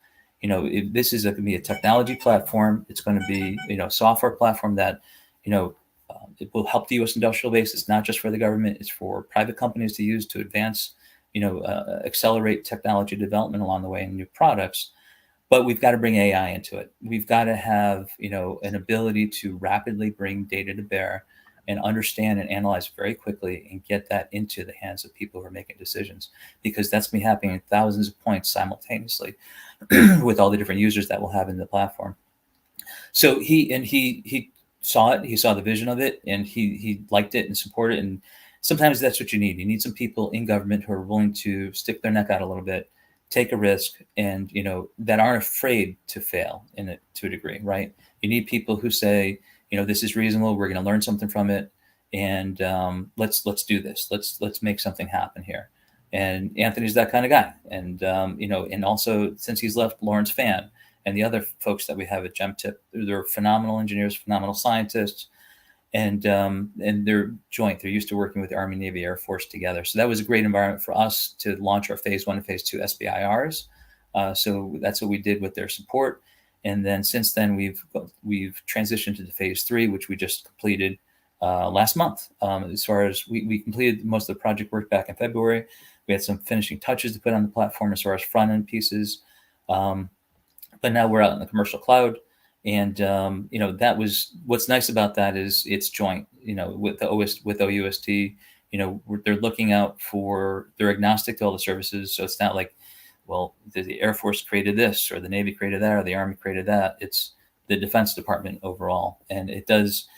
This is going to be a technology platform. It's going to be a software platform that you know it will help the U.S. industrial base. It's not just for the government; it's for private companies to use to advance, accelerate technology development along the way and new products. But we've got to bring AI into it. We've got to have an ability to rapidly bring data to bear and understand and analyze very quickly and get that into the hands of people who are making decisions, because that's going to be happening at thousands of points simultaneously with all the different users that we'll have in the platform. So he saw it, he saw the vision of it, and he liked it and supported it. And sometimes that's what you need. You need some people in government who are willing to stick their neck out a little bit, take a risk, and that aren't afraid to fail in it to a degree, right? You need people who say, this is reasonable. We're going to learn something from it, and let's do this. Let's make something happen here. And Anthony's that kind of guy. And and also since he's left, Lawrence Fan and the other folks that we have at GEMTIP, they're phenomenal engineers, phenomenal scientists, and they're joint. They're used to working with the Army, Navy, Air Force together. So that was a great environment for us to launch our phase 1 and phase 2 SBIRs. So that's what we did with their support. And then since then, we've transitioned to the phase 3, which we just completed last month. As far as we completed most of the project work back in February. We had some finishing touches to put on the platform as far as front end pieces. But now we're out in the commercial cloud, And that was what's nice about that is it's joint. With the with OUST, they're looking out for, they're agnostic to all the services, so it's not like, well, the Air Force created this or the Navy created that or the Army created that. It's the Defense Department overall, and it does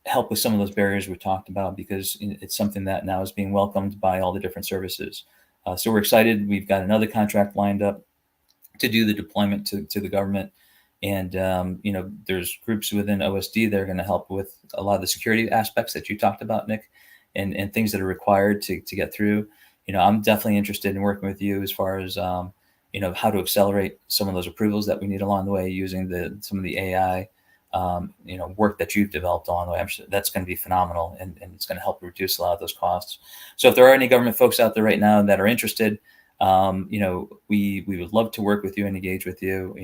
help with some of those barriers we talked about, because it's something that now is being welcomed by all the different services. So we're excited. We've got another contract lined up to do the deployment to the government. And there's groups within OSD that are going to help with a lot of the security aspects that you talked about, Nick, and things that are required to get through. I'm definitely interested in working with you as far as how to accelerate some of those approvals that we need along the way using some of the AI work that you've developed along the way. I'm sure that's going to be phenomenal, and it's going to help reduce a lot of those costs. So if there are any government folks out there right now that are interested, we would love to work with you and engage with you.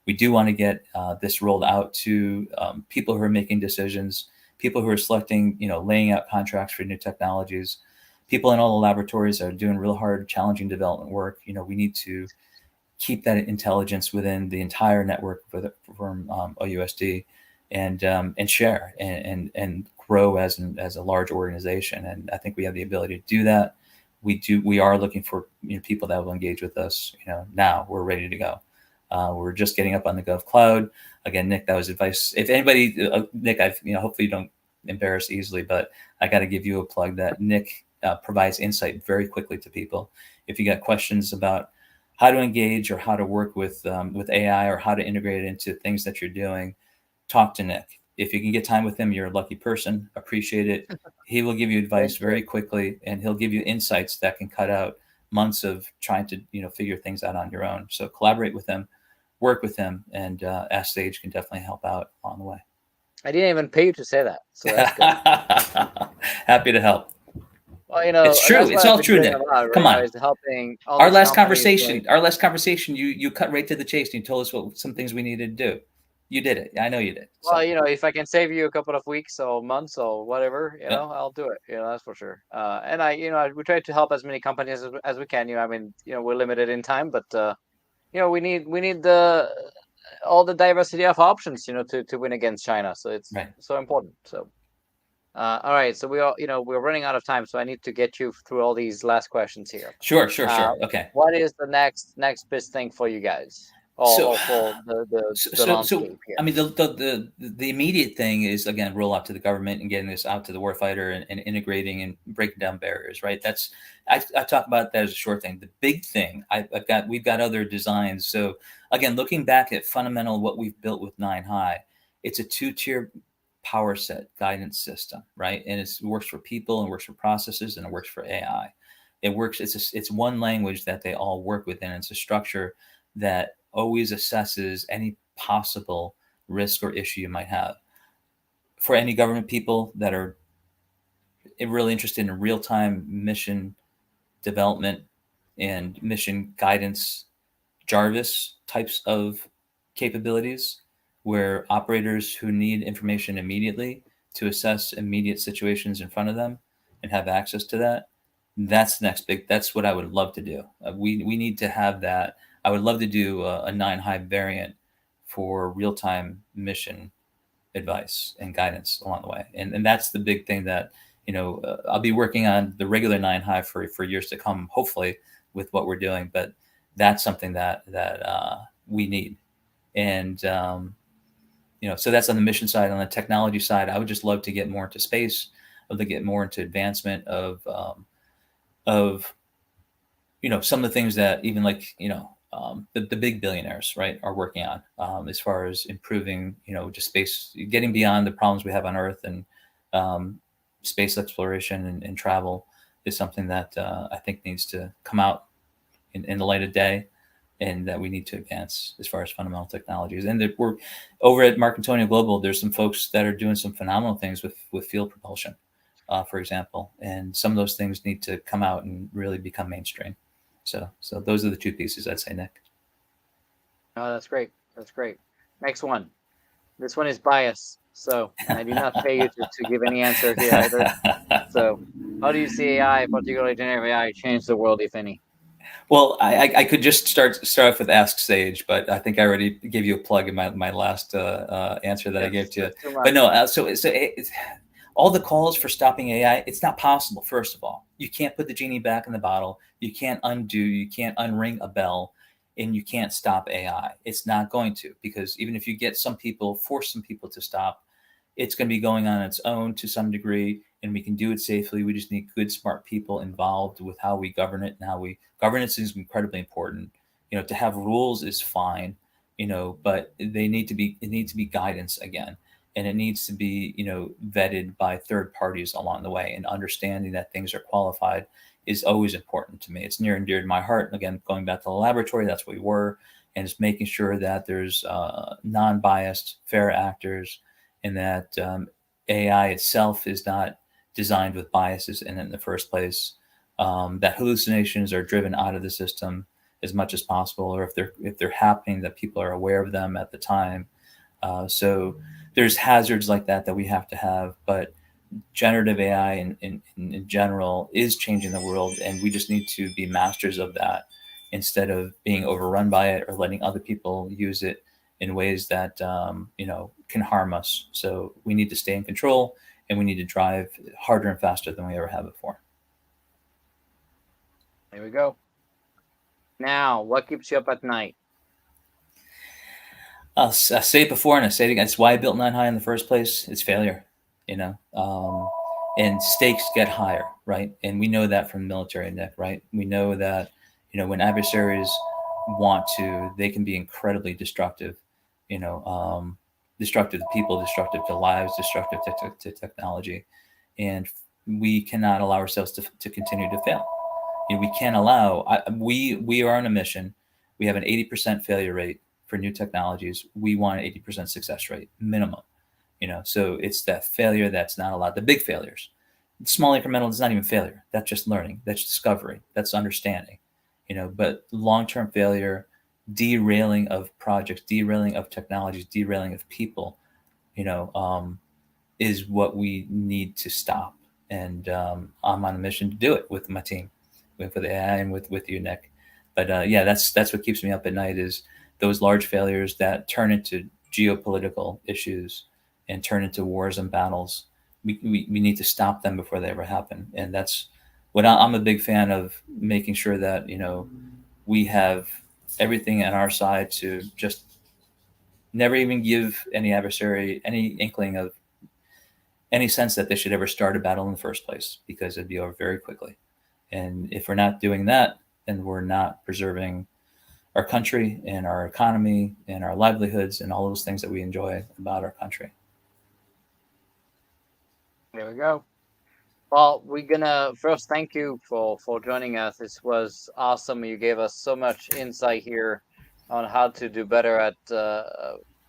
We do want to get this rolled out to people who are making decisions, people who are selecting, laying out contracts for new technologies, people in all the laboratories that are doing real hard, challenging development work. We need to keep that intelligence within the entire network from OUSD, and share and grow as a large organization. And I think we have the ability to do that. We are looking for people that will engage with us. Now we're ready to go. We're just getting up on the Gov Cloud. Again, Nick, that was advice. If anybody, Nick, hopefully you don't embarrass easily, but I got to give you a plug that Nick provides insight very quickly to people. If you got questions about how to engage or how to work with AI or how to integrate it into things that you're doing, talk to Nick. If you can get time with him, you're a lucky person. Appreciate it. He will give you advice very quickly, and he'll give you insights that can cut out months of trying to figure things out on your own. So collaborate with him, work with him, and Ask Sage can definitely help out along the way.
I didn't even pay you to say that, so that's good.
Happy to help.
Well,
it's true. It's all true, Nick. Come on.
Is helping all
our last conversation. Our last conversation. You cut right to the chase, and you told us some things we needed to do. You did it. I know you did.
Well, if I can save you a couple of weeks or months or whatever, I'll do it. That's for sure. And we try to help as many companies as we can. We're limited in time, but we need all the diversity of options, to win against China. So it's so important. So, all right. So we're running out of time, so I need to get you through all these last questions here.
Sure. Okay.
What is the next best thing for you guys? For the landscape here?
I mean, the immediate thing is, again, roll out to the government and getting this out to the warfighter and integrating and breaking down barriers, right? I talk about that as a short thing. The big thing, we've got other designs. So again, looking back at fundamental what we've built with 9 High, it's a 2-tier power set guidance system, right? And it works for people and works for processes and it works for AI. It works. It's one language that they all work within. It's a structure that always assesses any possible risk or issue you might have. For any government people that are really interested in real-time mission development and mission guidance, Jarvis types of capabilities, where operators who need information immediately to assess immediate situations in front of them and have access to that, that's that's what I would love to do. We need to have that. I would love to do a 9 High variant for real-time mission advice and guidance along the way. And that's the big thing that, I'll be working on the regular 9 High for years to come, hopefully, with what we're doing. But that's something that we need. And, so that's on the mission side. On the technology side, I would just love to get more into space, love to get more into advancement of some of the things that even the big billionaires, right, are working on, as far as improving, just space, getting beyond the problems we have on Earth, and space exploration and travel is something that I think needs to come out in the light of day, and that we need to advance as far as fundamental technologies. And we're over at Marcantonio Global. There's some folks that are doing some phenomenal things with field propulsion, for example, and some of those things need to come out and really become mainstream. So those are the 2 pieces I'd say, Nick.
Oh, that's great. That's great. Next one. This one is biased, so I do not pay you to give any answer here either. So how do you see AI, particularly generative AI, change the world, if any?
Well, I could just start off with Ask Sage, but I think I already gave you a plug in my last answer that I gave to you.
That's too much.
But no, all the calls for stopping AI, it's not possible. First of all, you can't put the genie back in the bottle. You can't undo. You can't unring a bell, and you can't stop AI. It's not going to, because even if you get some people, force some people to stop, it's going to be going on its own to some degree, and we can do it safely. We just need good, smart people involved with how we govern it and how we governance is incredibly important. To have rules is fine, but it needs to be guidance again, and it needs to be vetted by third parties along the way, and understanding that things are qualified is always important to me. It's near and dear to my heart. Again, going back to the laboratory, that's what we were, and just making sure that there's non-biased, fair actors, and that AI itself is not designed with biases in the first place. That hallucinations are driven out of the system as much as possible, or if they're happening, that people are aware of them at the time. So there's hazards like that we have to have, but generative AI in general is changing the world, and we just need to be masters of that instead of being overrun by it or letting other people use it in ways that can harm us. So we need to stay in control, and we need to drive harder and faster than we ever have before.
There we go. Now, what keeps you up at night?
I say it before and I say it again. It's why I built Nine High in the first place. It's failure, and stakes get higher, right? And we know that from the military, Nick, right? We know that when adversaries want to, they can be incredibly destructive. Destructive to people, destructive to lives, destructive to technology, and we cannot allow ourselves to continue to fail. We can't allow. We are on a mission. We have an 80% failure rate for new technologies. We want an 80% success rate minimum. So it's that failure that's not allowed. The big failures, small incremental is not even failure. That's just learning. That's discovery. That's understanding. But long-term failure, derailing of projects, derailing of technologies, derailing of people, is what we need to stop. And I'm on a mission to do it with my team, with AI and with you, Nick. But yeah, that's what keeps me up at night, is those large failures that turn into geopolitical issues and turn into wars and battles. We need to stop them before they ever happen. And that's what I'm a big fan of, making sure that, we have everything on our side to just never even give any adversary any inkling of any sense that they should ever start a battle in the first place, because it'd be over very quickly. And if we're not doing that, then we're not preserving our country and our economy and our livelihoods and all those things that we enjoy about our country.
There we go. Well, we're gonna first thank you for joining us. This was awesome. You gave us so much insight here on how to do better at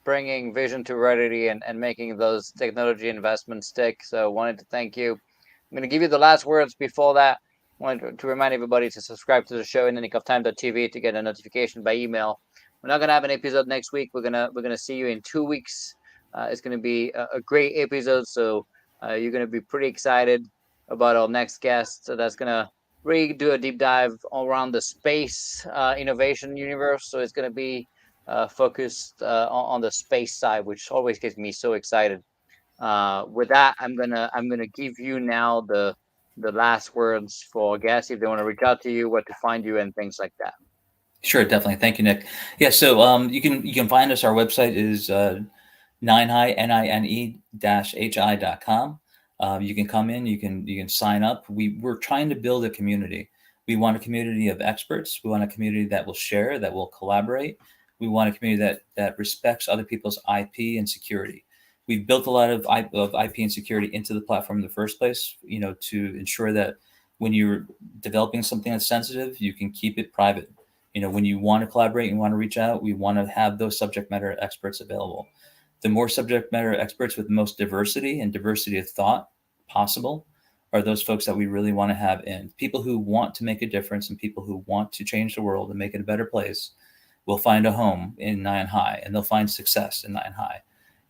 bringing vision to reality and making those technology investments stick. So, wanted to thank you. I'm gonna give you the last words. Before that, I wanted to remind everybody to subscribe to the show in anycoftime.tv to get a notification by email. We're not gonna have an episode next week. We're gonna see you in 2 weeks. It's gonna be a great episode. So you're gonna be pretty excited about our next guest. So that's gonna really do a deep dive around the space innovation universe. So it's gonna be focused on the space side, which always gets me so excited. With that, I'm gonna give you now the last words for guests if they want to reach out to you, where to find you, and things like that.
Sure, definitely. Thank you, Nick. Yeah, so you can find us. Our website is ninehigh, NINE-HI.com. You can come in, you can sign up. We're trying to build a community. We want a community of experts. We want a community that will share, that will collaborate. We want a community that respects other people's IP and security. We've built a lot of IP and security into the platform in the first place, to ensure that when you're developing something that's sensitive, you can keep it private. When you want to collaborate and want to reach out, we want to have those subject matter experts available. The more subject matter experts with the most diversity and diversity of thought possible are those folks that we really want to have in. People who want to make a difference and people who want to change the world and make it a better place will find a home in Nine High, and they'll find success in Nine High,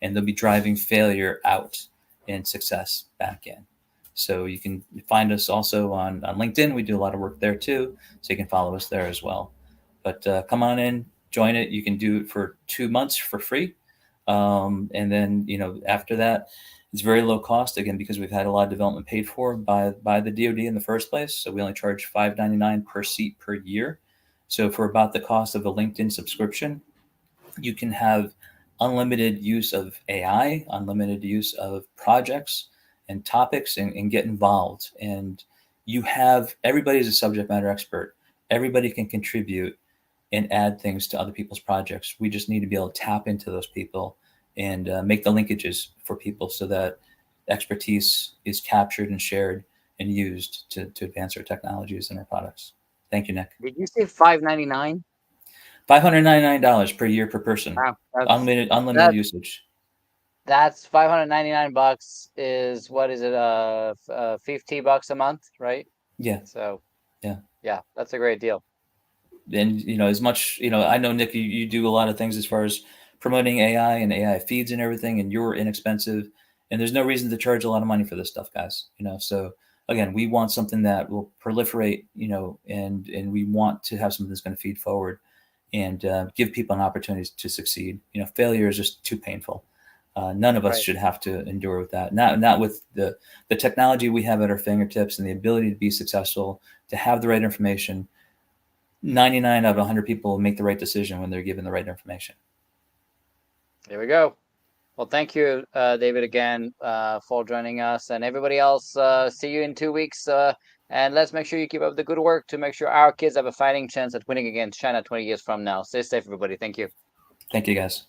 and they'll be driving failure out and success back in. So you can find us also on LinkedIn. We do a lot of work there too, so you can follow us there as well. But come on in, join it. You can do it for 2 months for free, and then after that, it's very low cost again because we've had a lot of development paid for by the DoD in the first place. So we only charge $5.99 per seat per year. So for about the cost of a LinkedIn subscription, you can have unlimited use of AI, unlimited use of projects and topics, and get involved. And you have everybody's a subject matter expert. Everybody can contribute and add things to other people's projects. We just need to be able to tap into those people and make the linkages for people so that expertise is captured and shared and used to advance our technologies and our products. Thank you, Nick.
Did you say $5.99?
$599 per year per person.
Wow,
Unlimited
that's
usage.
that's $599 is what is it? $50 a month, right?
Yeah.
So
Yeah.
yeah, that's a great deal.
And as much I know, Nick, you do a lot of things as far as promoting AI and AI feeds and everything, and you're inexpensive, and there's no reason to charge a lot of money for this stuff, guys. So again, we want something that will proliferate, and we want to have something that's going to feed forward and give people an opportunity to succeed. Failure is just too painful. None of us
Right.
should have to endure with that. Not with the technology we have at our fingertips and the ability to be successful, to have the right information. 99 out of 100 people will make the right decision when they're given the right information.
There we go. Well, thank you, David, again for joining us, and everybody else. See you in 2 weeks, and let's make sure you keep up the good work to make sure our kids have a fighting chance at winning against China 20 years from now. Stay safe, everybody. Thank you.
Thank you, guys.